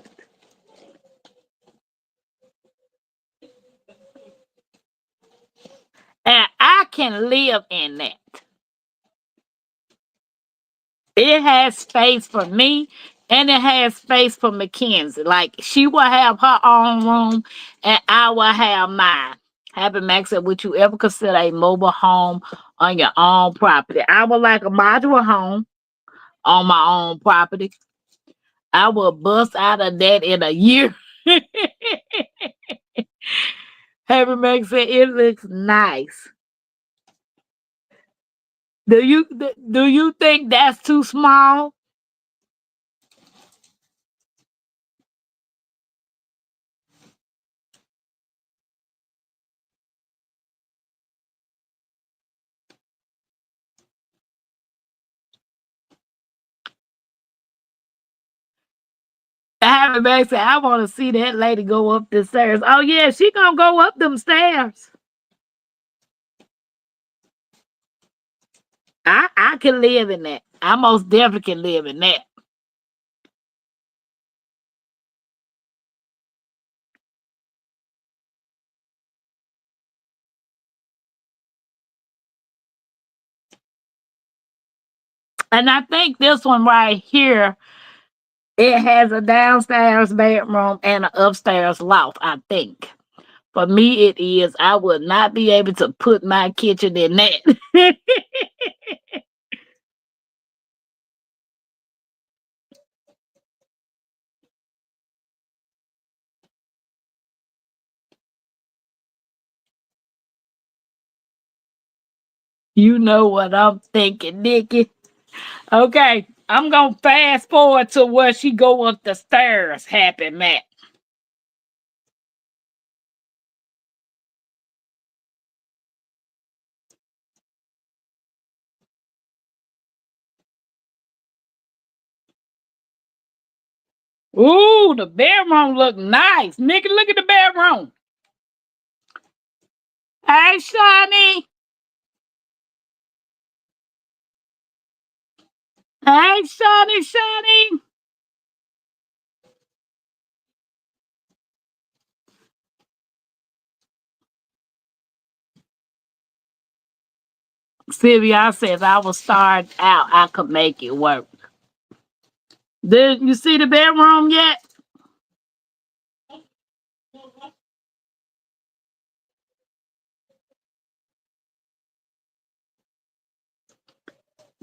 And I can live in that. It has space for me and it has space for Mackenzie. Like she will have her own room and I will have mine. Happy Max said, would you ever consider a mobile home on your own property? I would like a modular home on my own property. I will bust out of that in a year. Happy Max said, it looks nice. Do you think that's too small? Max said, I want to see that lady go up the stairs. Oh, yeah, she gonna go up them stairs. I can live in that. I most definitely can live in that. And I think this one right here, it has a downstairs bedroom and an upstairs loft, I think. For me, it is. I would not be able to put my kitchen in that. You know what I'm thinking, Nikki. Okay, I'm gonna fast forward to where she go up the stairs, Happy Matt. Ooh, the bedroom look nice. Nikki, look at the bedroom. Hey, Shani. Hey, Shani, Shani. Sylvia says I will start out. I could make it work. Did you see the bedroom yet?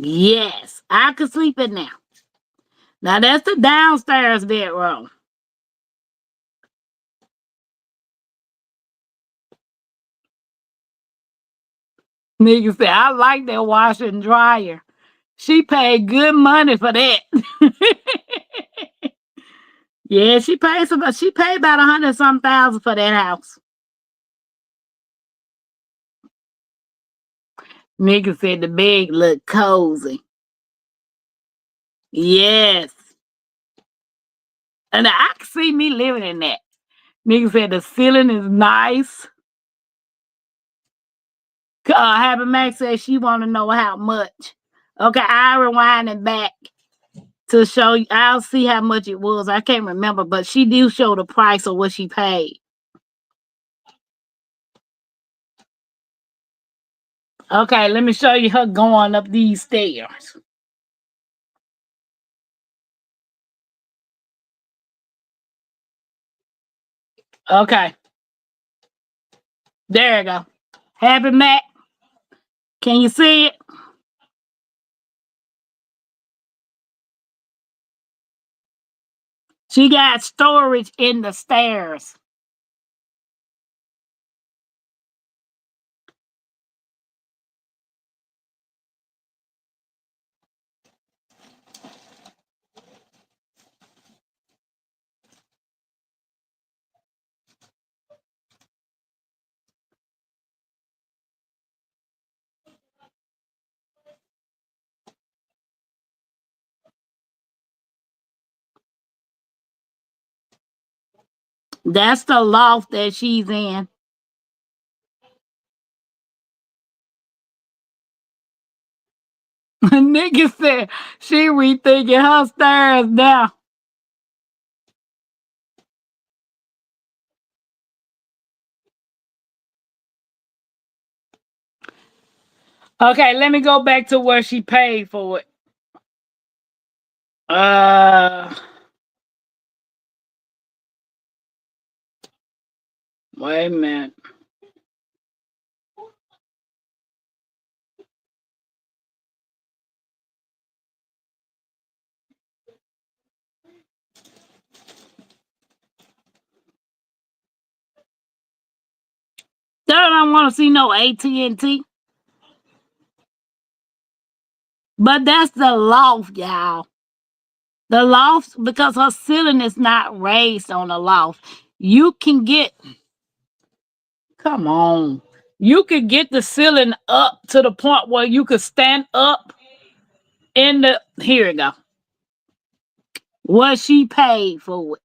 Yes, I could sleep in there. Now that's the downstairs bedroom. Nigga said I like that washer and dryer. She paid good money for that. Yeah, she paid about 100-some thousand for that house. Nigga said the bed looked cozy. Yes. And I can see me living in that. Nigga said the ceiling is nice. Happy Max said she want to know how much. Okay, I rewind it back to show you. I'll see how much it was. I can't remember, but she do show the price of what she paid. Okay, let me show you her going up these stairs. Okay. There you go. Happy Mac. Can you see it? She got storage in the stairs. That's the loft that she's in. Nigga said she rethinking her stairs now. Okay, let me go back to where she paid for it. Wait a minute. Still don't want to see no AT&T. But that's the loft, y'all. The loft, because her ceiling is not raised on the loft. You can get, come on. You could get the ceiling up to the point where you could stand up in the, here you go. What she paid for it.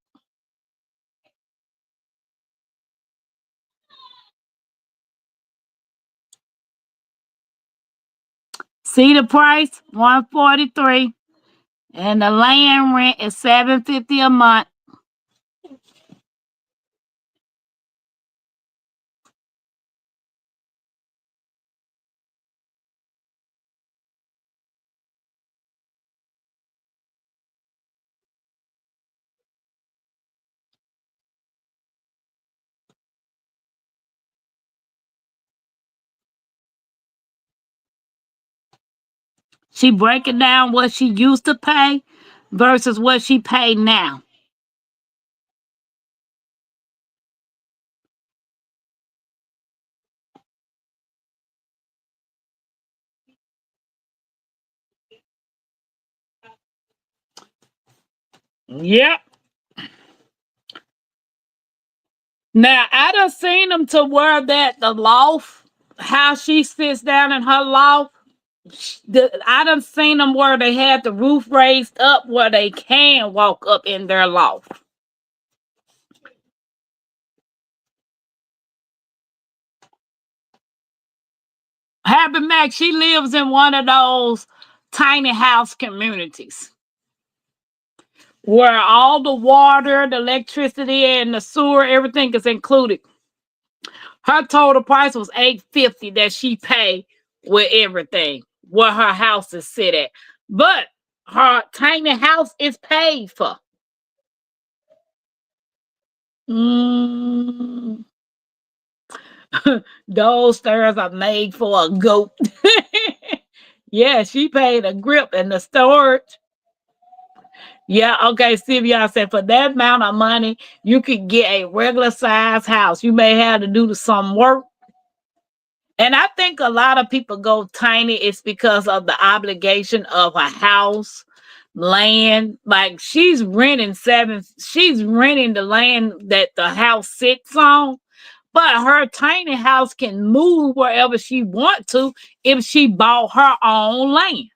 See the price? 143. And the land rent is $750 a month. She breaking down what she used to pay versus what she pay now. Yep. Now I done seen them to where that the loft, how she sits down in her loft. I done seen them where they had the roof raised up where they can walk up in their loft. Happy Mac, she lives in one of those tiny house communities where all the water, the electricity, and the sewer, everything is included. Her total price was $850 that she paid with everything, where her house is sit at. But her tiny house is paid for. Mm. Those stairs are made for a goat. Yeah, she paid a grip and the storage. Yeah, okay, Sylvia said for that amount of money, you could get a regular size house. You may have to do some work. And I think a lot of people go tiny. It's because of the obligation of a house, land. Like she's renting the land that the house sits on. But her tiny house can move wherever she want to if she bought her own land.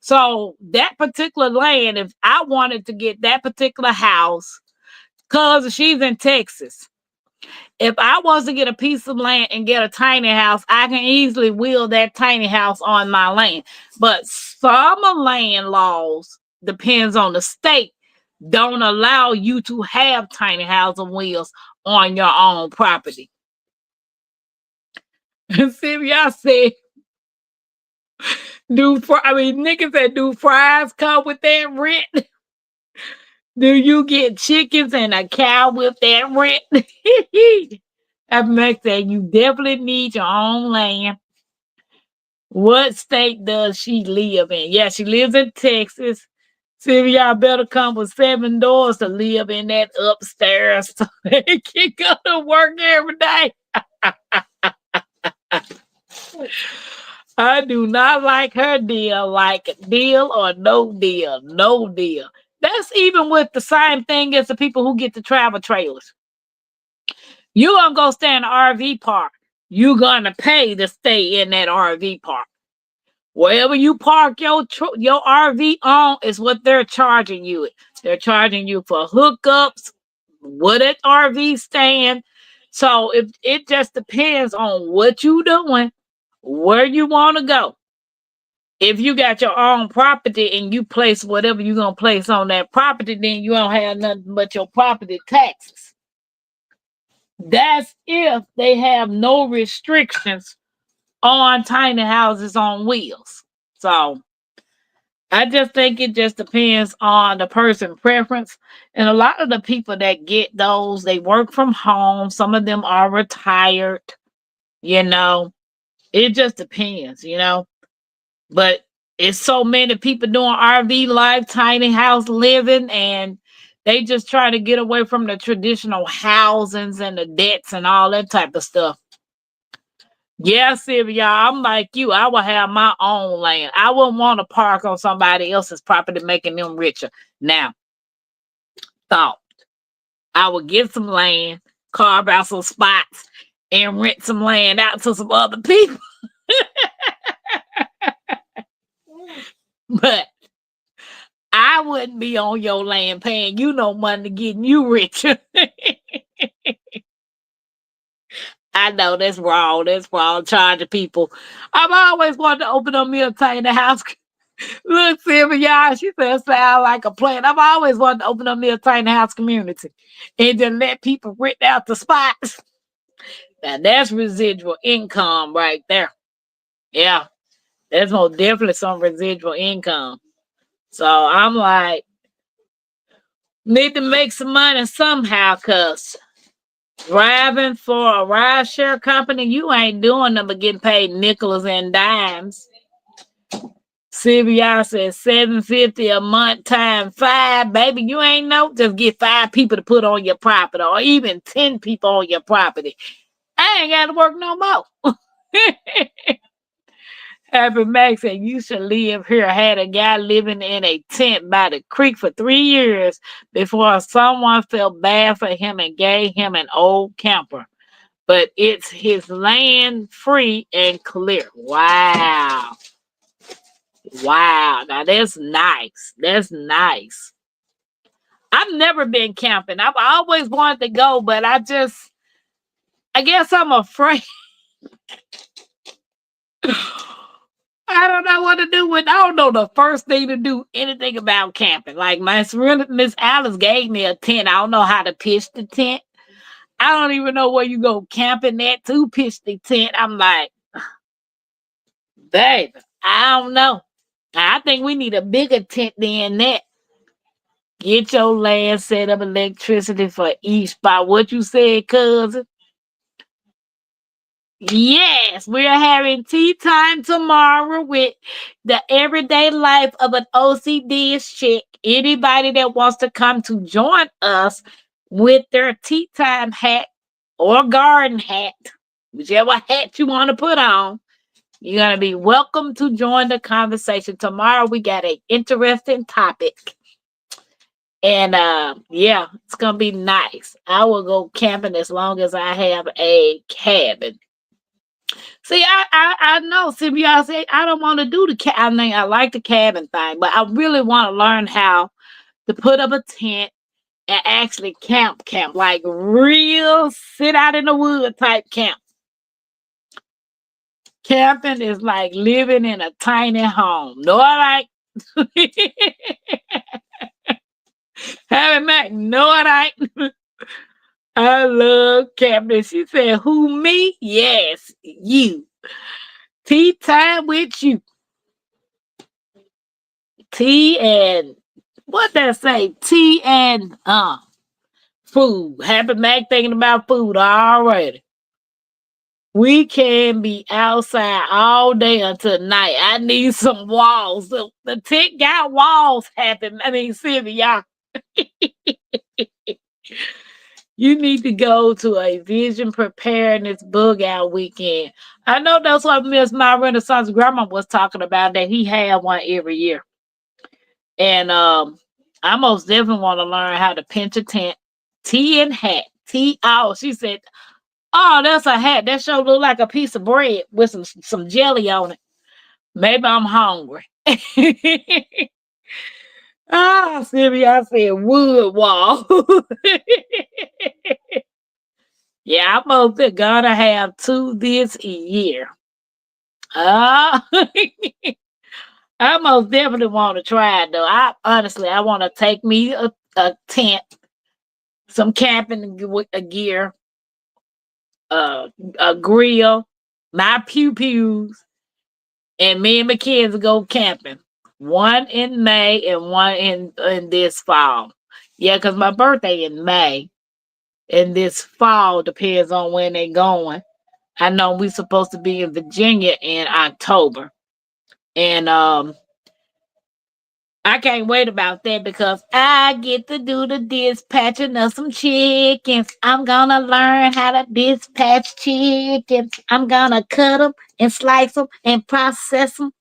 So that particular land, if I wanted to get that particular house, because she's in Texas, if I was to get a piece of land and get a tiny house, I can easily wheel that tiny house on my land. But some land laws, depends on the state, don't allow you to have tiny house on wheels on your own property. See, y'all said, niggas that do fries come with that rent. Do you get chickens and a cow with that rent? That makes that you definitely need your own land. What state does she live in? Yeah, she lives in Texas. See, y'all better come with 7 doors to live in that upstairs so they can go to work every day. I do not like her deal, like deal or no deal, no deal. That's even with the same thing as the people who get the travel trailers. You gonna go stay in the RV park. You gonna pay to stay in that RV park. Wherever you park your RV on is what they're charging you. They're charging you for hookups, what that RV stand. So it just depends on what you doing, where you want to go. If you got your own property and you place whatever you're gonna place on that property, then you don't have nothing but your property taxes. That's if they have no restrictions on tiny houses on wheels. So I just think it just depends on the person preference. And a lot of the people that get those, they work from home. Some of them are retired, you know. It just depends, you know. But it's so many people doing RV life, tiny house living, and they just try to get away from the traditional housings and the debts and all that type of stuff. Yeah, Sylvia, I'm like you. I will have my own land. I wouldn't want to park on somebody else's property, making them richer. Now, thought I would get some land, carve out some spots, and rent some land out to some other people. But I wouldn't be on your land paying you no money to getting you richer. I know that's wrong. That's wrong. Charging people. I've always wanted to open up me a tiny house. Look, Sylvia, y'all, she said sound like a plan. I've always wanted to open up me a tiny house community and then let people rent out the spots. Now that's residual income right there. Yeah, that's most definitely some residual income. So I'm like, need to make some money somehow, cause driving for a rideshare company, you ain't doing them but getting paid nickels and dimes. CBI says 750 a month times 5, baby. You ain't know. Just get 5 people to put on your property, or even 10 people on your property. I ain't got to work no more. Happy Max said you should live here. Had a guy living in a tent by the creek for 3 years before someone felt bad for him and gave him an old camper. But it's his land free and clear. Wow. Wow. Now that's nice. That's nice. I've never been camping. I've always wanted to go, but I guess I'm afraid. I don't know what to do with. I don't know the first thing to do anything about camping. Like Miss Alice gave me a tent. I don't know how to pitch the tent. I don't even know where you go camping at to pitch the tent. I'm like, baby, I don't know. I think we need a bigger tent than that. Get your land set up electricity for each spot. What you said, cousin? Yes, we're having tea time tomorrow with the everyday life of an OCD chick. Anybody that wants to come to join us with their tea time hat or garden hat, whichever hat you want to put on, you're going to be welcome to join the conversation. Tomorrow we got an interesting topic. And yeah, it's going to be nice. I will go camping as long as I have a cabin. See, I know, CBI said I don't want to do the I mean, I like the cabin thing, but I really want to learn how to put up a tent and actually camp, like real sit out in the wood type camp. Camping is like living in a tiny home. No, I like having Mac. No, I like. I love camping. She said, "Who me? Yes, you. Tea time with you." Tea and what that say? Tea and food. Happy Mac thinking about food already. We can be outside all day until night. I need some walls. The tent got walls. Sylvia, you need to go to a vision preparedness bug out weekend. I know that's what Miss My Renaissance grandma was talking about, that he had one every year. And I most definitely want to learn how to pinch a tent, tea and hat. Tea out. She said, "Oh, that's a hat. That sure look like a piece of bread with some jelly on it." Maybe I'm hungry. Sylvia, I said wood wall. Yeah, I'm most gonna have 2 this year. Uh, I most definitely want to try it though. I want to take me a tent, some camping gear, a grill, my pew pews, and me and my kids go camping. One in May and one in this fall. Yeah, because my birthday in May, and this fall depends on when they going. I know we supposed to be in Virginia in October, and I can't wait about that because I get to do the dispatching of some chickens. I'm gonna learn how to dispatch chickens. I'm gonna cut them and slice them and process them,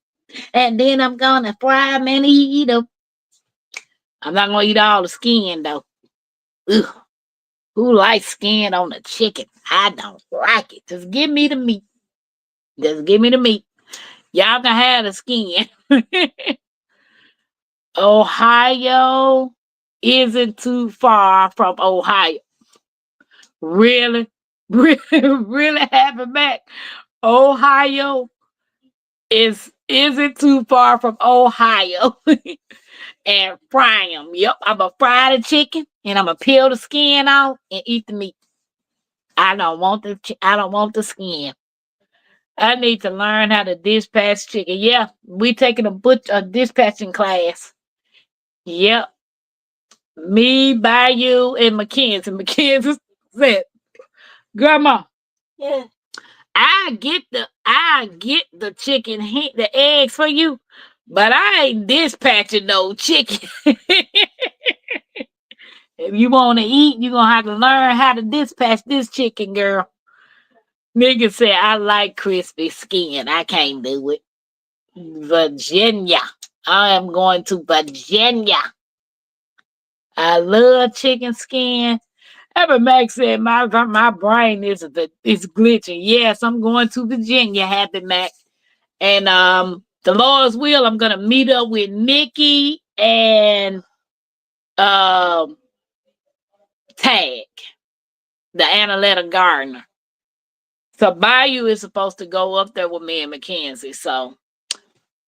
and then I'm gonna fry them and eat them. I'm not gonna eat all the skin though. Ugh. Who likes skin on a chicken? I don't like it. Just give me the meat. Just give me the meat. Y'all can have the skin. Ohio isn't too far from Ohio. Really? Really happy Mac. Ohio isn't too far from Ohio. And fry them. Yep, I'm gonna fry the chicken and I'm gonna peel the skin off and eat the meat. I don't want the skin. I need to learn how to dispatch chicken. Yeah, we taking a dispatching class. Yep, me, by you, and Mackenzie. Mackenzie said, "Grandma, yeah, I get the chicken, the eggs for you, but I ain't dispatching no chicken." If you want to eat, you're going to have to learn how to dispatch this chicken, girl. Nigga said, I like crispy skin. I can't do it. Virginia. I am going to Virginia. I love chicken skin. Ever Max said, my brain is glitching. Yes, I'm going to Virginia, Happy Mac. And the Lord's will, I'm going to meet up with Nikki and um, Tag, the Annaletta Gardner. So Bayou is supposed to go up there with me and Mackenzie. So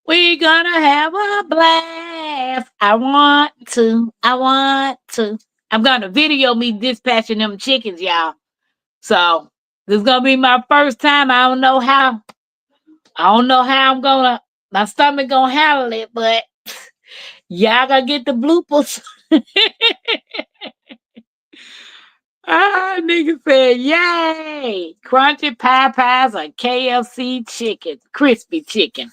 we're gonna have a blast. I want to. I'm gonna video me dispatching them chickens, y'all. So this is gonna be my first time. I don't know how my stomach gonna handle it, but y'all gonna get the bloopers. Nigga said, yay! Crunchy pie pies or KFC chicken, crispy chicken.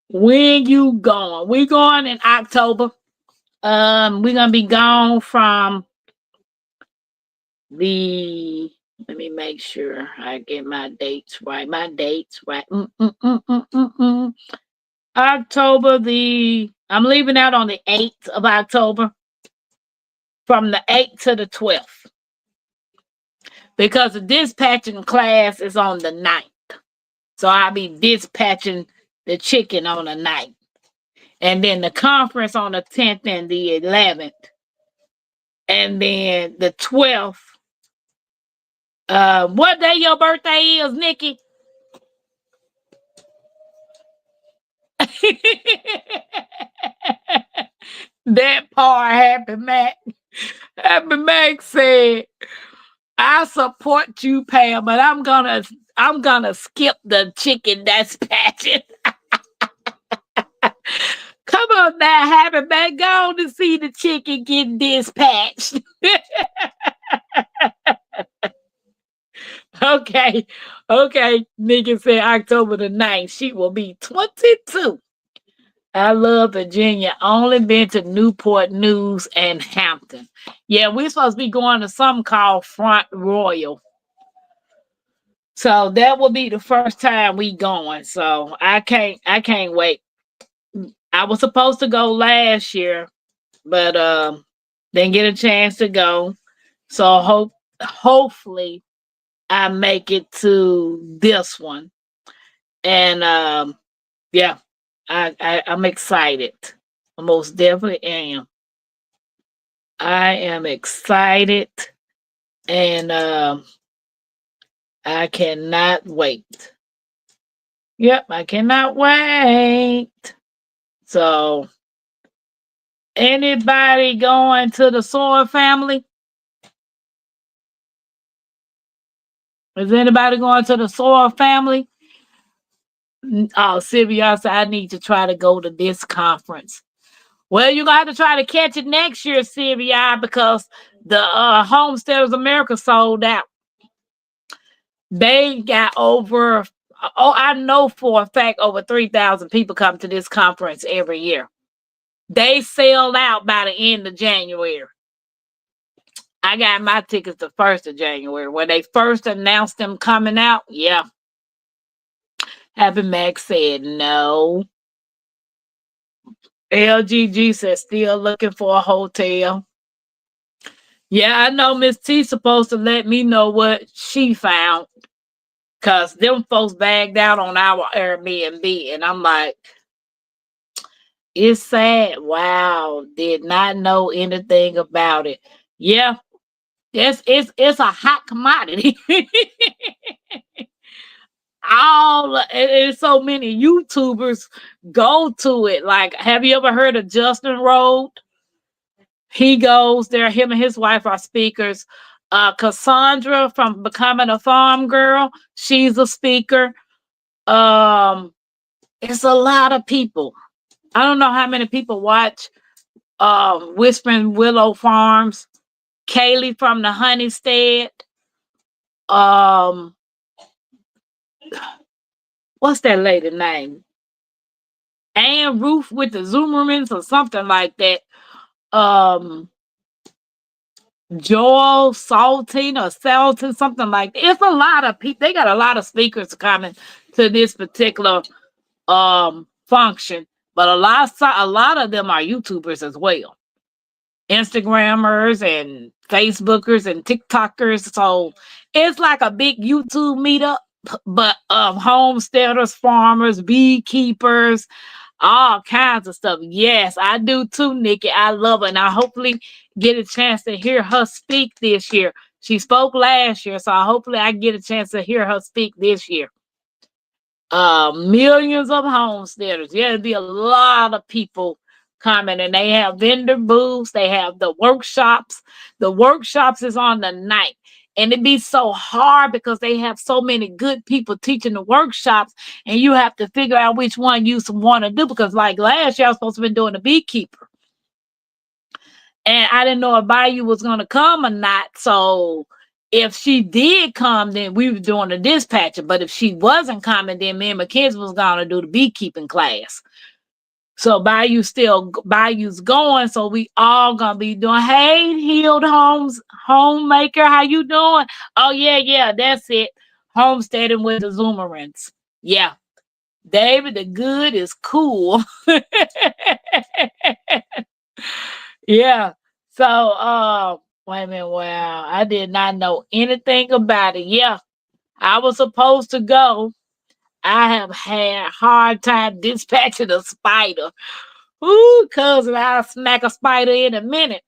When you going? We going in October. We're gonna be gone from the. Let me make sure I get my dates right. October I'm leaving out on the 8th of October. From the 8th to the 12th. Because the dispatching class is on the 9th. So I'll be dispatching the chicken on the 9th. And then the conference on the 10th and the 11th. And then the 12th. What day your birthday is, Nikki? That part, Happy Mac. Happy Mac said, I support you, Pam, but I'm gonna skip the chicken that's patching. Come on now, Happy Mac. Go on to see the chicken get dispatched. Okay. Nigga said October the 9th. She will be 22. I love Virginia. Only been to Newport News and Hampton. Yeah, we're supposed to be going to something called Front Royal. So that will be the first time we going. So I can't wait. I was supposed to go last year, but didn't get a chance to go. So hopefully I make it to this one. And yeah, I'm excited. I most definitely am. I am excited and I cannot wait. Yep, I cannot wait. So anybody going to the Sawyer family? Is anybody going to the Sawyer family? Oh, Sylvia said, I need to try to go to this conference. Well, you're going to have to try to catch it next year, Sylvia, because the Homesteaders America sold out. They got I know for a fact over 3,000 people come to this conference every year. They sell out by the end of January. I got my tickets the 1st of January. When they first announced them coming out, yeah. Happy Max said no. LGG said still looking for a hotel. Yeah, I know Miss T supposed to let me know what she found. Because them folks bagged out on our Airbnb. And I'm like, it's sad. Wow. Did not know anything about it. Yeah. It's a hot commodity. All it's so many YouTubers go to it. Like, have you ever heard of Justin Rode? He goes there. Him and his wife are speakers. Cassandra from Becoming a Farm Girl, she's a speaker. Um, it's a lot of people. I don't know how many people watch Whispering Willow Farms. Kaylee from the Honeystead. Um, what's that lady name? Ann Ruth with the Zoomermans or something like that. Um, Joel Saltine or Salton, something like that. It's a lot of people. They got a lot of speakers coming to this particular function, but a lot of them are YouTubers as well, Instagrammers and Facebookers and TikTokers. So it's like a big YouTube meetup, but homesteaders, farmers, beekeepers, all kinds of stuff. Yes, I do too, Nikki. I love it. And I hopefully get a chance to hear her speak this year. She spoke last year, so hopefully I get a chance to hear her speak this year. Millions of homesteaders. Yeah, there'll be a lot of people coming, and they have vendor booths. They have the workshops. The workshops is on the night. And it'd be so hard because they have so many good people teaching the workshops, and you have to figure out which one you want to do. Because like last year, I was supposed to be doing a beekeeper, and I didn't know if Bayou was going to come or not. So if she did come, then we were doing the dispatcher. But if she wasn't coming, then me and Mackenzie was going to do the beekeeping class. So Bayou's going, so we all gonna be doing. Hey, Healed Homes homemaker, how you doing? Oh yeah, that's it. Homesteading with the Zoomerans. Yeah, David the Good is cool. Yeah. So wait a minute. Wow, I did not know anything about it. Yeah, I was supposed to go. I have had a hard time dispatching a spider. Ooh, cousin, I'll smack a spider in a minute.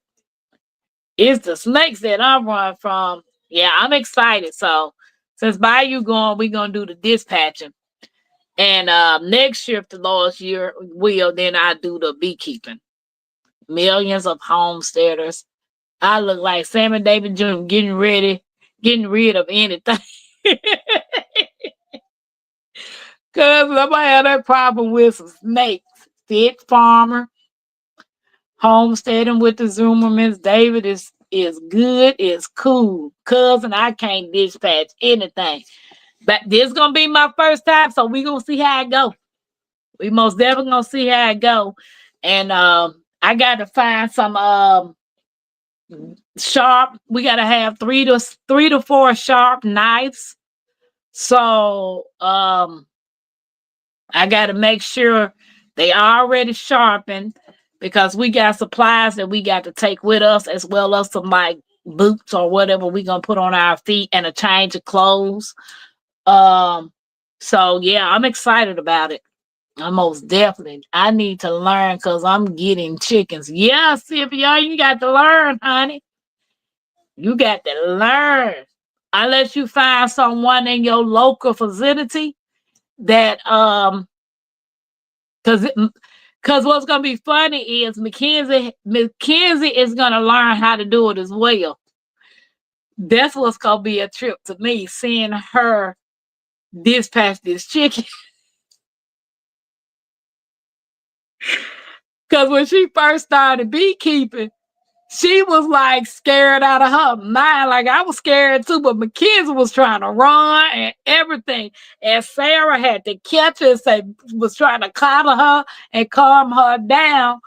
It's the snakes that I'm running from. Yeah, I'm excited. So since Bayou going, we're gonna do the dispatching. And next year, if the Lord's year will, then I do the beekeeping. Millions of homesteaders. I look like Sammy David Jr. getting rid of anything. Cause I'm gonna have that problem with some snakes. Fit farmer. Homesteading with the Zoomermans. David is good, is cool. Cousin, I can't dispatch anything. But this gonna be my first time, so we gonna see how it go. We most definitely gonna see how it go. And I gotta find some sharp. We gotta have three to four sharp knives. So I gotta make sure they already sharpened, because we got supplies that we got to take with us, as well as some like boots or whatever we gonna put on our feet, and a change of clothes. So yeah, I'm excited about it. I most definitely. I need to learn because I'm getting chickens. Yeah, Cynthia, you got to learn, honey. You got to learn. Unless you find someone in your local vicinity that because what's gonna be funny is Mackenzie is gonna learn how to do it as well. That's what's gonna be a trip to me, seeing her dispatch this chicken. Because when she first started beekeeping, she was like scared out of her mind. Like I was scared too, but Mackenzie was trying to run and everything. And Sarah had to catch her and was trying to coddle her and calm her down.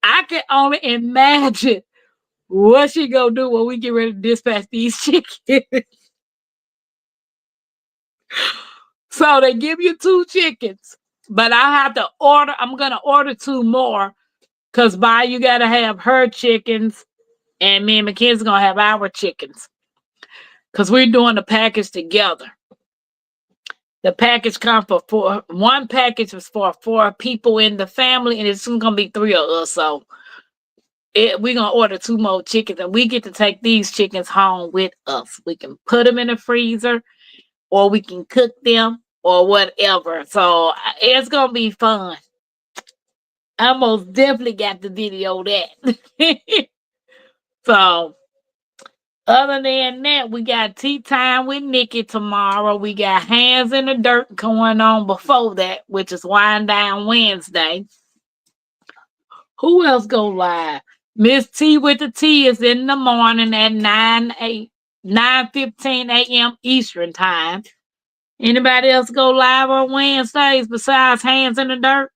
I can only imagine what she gonna do when we get ready to dispatch these chickens. So they give you 2 chickens, but I have to order. I'm gonna order 2 more, because you gotta have her chickens, and me and Mackenzie gonna have our chickens, because we're doing the package together. The package comes for 4. One package is for 4 people in the family, and it's gonna be 3 of us. So we're gonna order 2 more chickens, and we get to take these chickens home with us. We can put them in the freezer, or we can cook them, or whatever. So it's gonna be fun. I most definitely got the video that. So other than that, we got tea time with Nikki tomorrow. We got hands in the dirt going on before that, which is wind down Wednesday. Who else go live? Miss T with the T is in the morning at 9:15 a.m. Eastern time. Anybody else go live on Wednesdays besides hands in the dirt?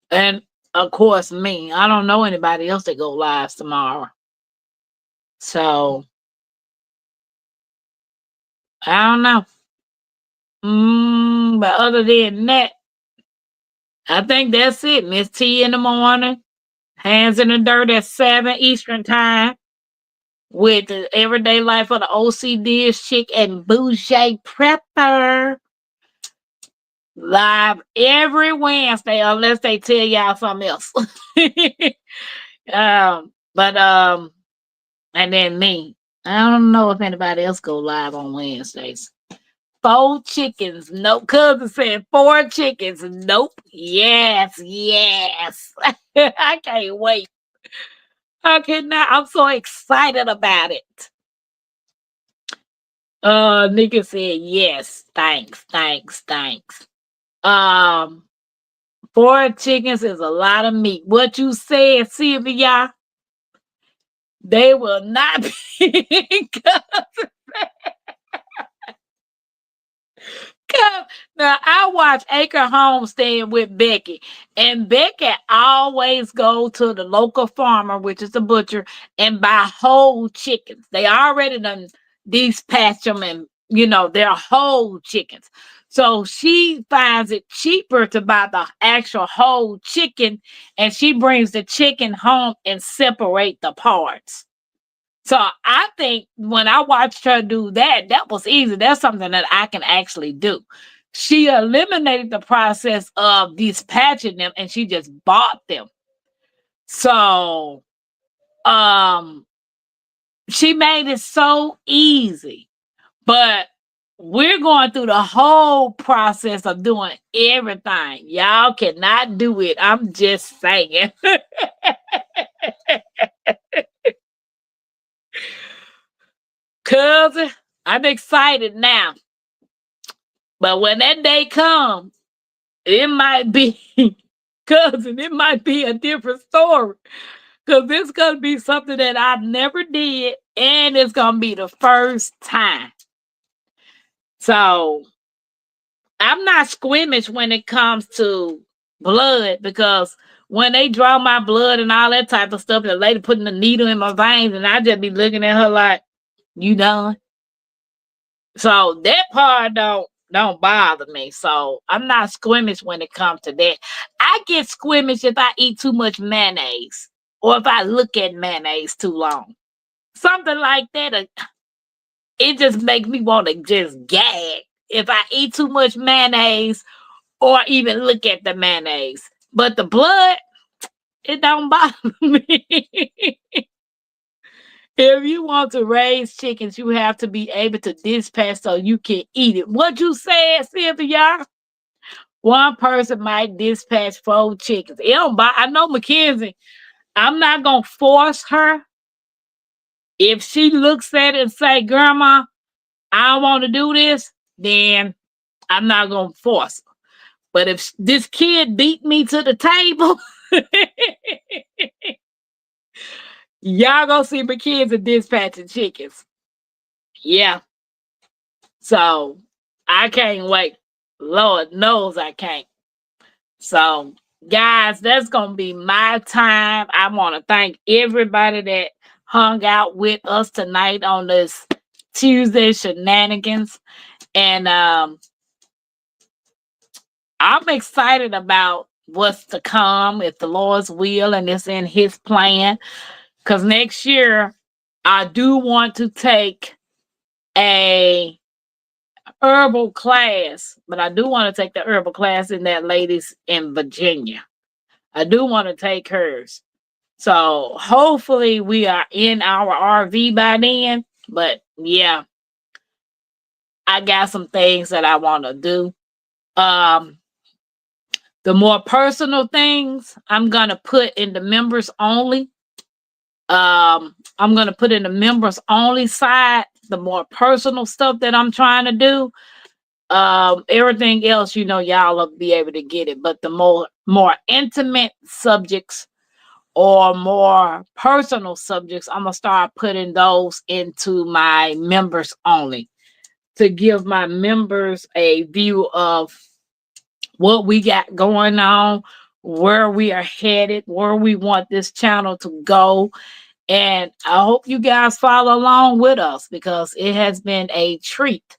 And of course, me. I don't know anybody else that go live tomorrow. So I don't know. But other than that, I think that's it. Miss T in the morning, hands in the dirt at 7 Eastern time with the everyday life of the OCD chick and bougie prepper. Live every Wednesday, unless they tell y'all something else. But and then me. I don't know if anybody else go live on Wednesdays. 4 chickens. Nope. Cousin said 4 chickens. Nope. Yes. I can't wait. I cannot. I'm so excited about it. Nigga said yes. Thanks. 4 chickens is a lot of meat. What you said, Sylvia? They will not be. Now I watch Acre Homestead with Becky, and Becky always go to the local farmer, which is a butcher, and buy whole chickens. They already done dispatch them, and they're whole chickens. So she finds it cheaper to buy the actual whole chicken, and she brings the chicken home and separate the parts. So I think when I watched her do that, that was easy. That's something that I can actually do. She eliminated the process of dispatching them, and she just bought them. So she made it so easy. But we're going through the whole process of doing everything. Y'all cannot do it. I'm just saying. Cousin, I'm excited now. But when that day comes, it might be, cousin, it might be a different story. Because it's going to be something that I never did, and it's going to be the first time. So I'm not squeamish when it comes to blood, because when they draw my blood and all that type of stuff, the lady putting the needle in my veins, and I just be looking at her like, you done? So that part don't bother me. So I'm not squeamish when it comes to that. I get squeamish if I eat too much mayonnaise, or if I look at mayonnaise too long. Something like that. It just makes me want to just gag if I eat too much mayonnaise or even look at the mayonnaise. But the blood, it don't bother me. If you want to raise chickens, you have to be able to dispatch so you can eat it. What you said, Sylvia? One person might dispatch 4 chickens. It don't bother. I know Mackenzie. I'm not gonna force her. If she looks at it and say, "Grandma, I don't want to do this," then I'm not gonna force her. But if this kid beat me to the table, y'all gonna see my kids are dispatching chickens. Yeah. So I can't wait. Lord knows I can't. So, guys, that's gonna be my time. I want to thank everybody that hung out with us tonight on this Tuesday Shenanigans. And I'm excited about what's to come, if the Lord's will and it's in his plan. Because next year, I do want to take a herbal class, but I do want to take the herbal class in that ladies in Virginia. I do want to take hers. So hopefully we are in our RV by then. But yeah, I got some things that I want to do. Um, the more personal things I'm gonna put in the members only. I'm gonna put in the members only side. The more personal stuff that I'm trying to do. Everything else, y'all will be able to get it. But the more intimate subjects or more personal subjects, I'm gonna start putting those into my members only to give my members a view of what we got going on, where we are headed, where we want this channel to go. And I hope you guys follow along with us because it has been a treat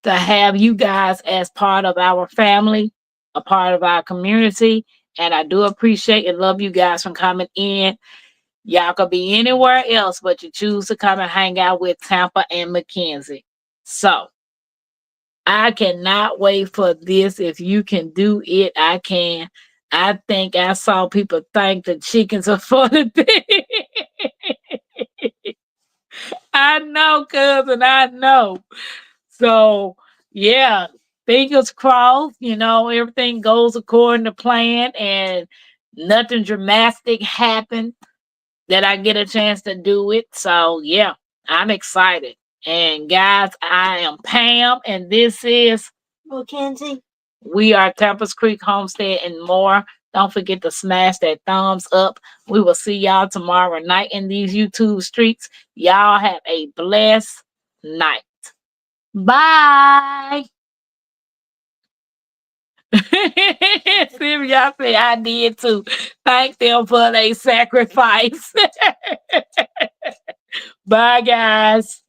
to have you guys as part of our family, a part of our community. And I do appreciate and love you guys from coming in. Y'all could be anywhere else, but you choose to come and hang out with Tampa and Mackenzie. So I cannot wait for this. If you can do it, I can. I think I saw people think the chickens are for the thing. I know, cousin, I know. So, yeah, fingers crossed, everything goes according to plan and nothing dramatic happened that I get a chance to do it. So, yeah, I'm excited. And guys, I am Pam, and this is Mackenzie. We Are Tampa's Creek Homestead and more. Don't forget to smash that thumbs up. We will see y'all tomorrow night in these YouTube streets. Y'all have a blessed night. Bye. See, y'all say I did too. Thank them for their sacrifice. Bye, guys.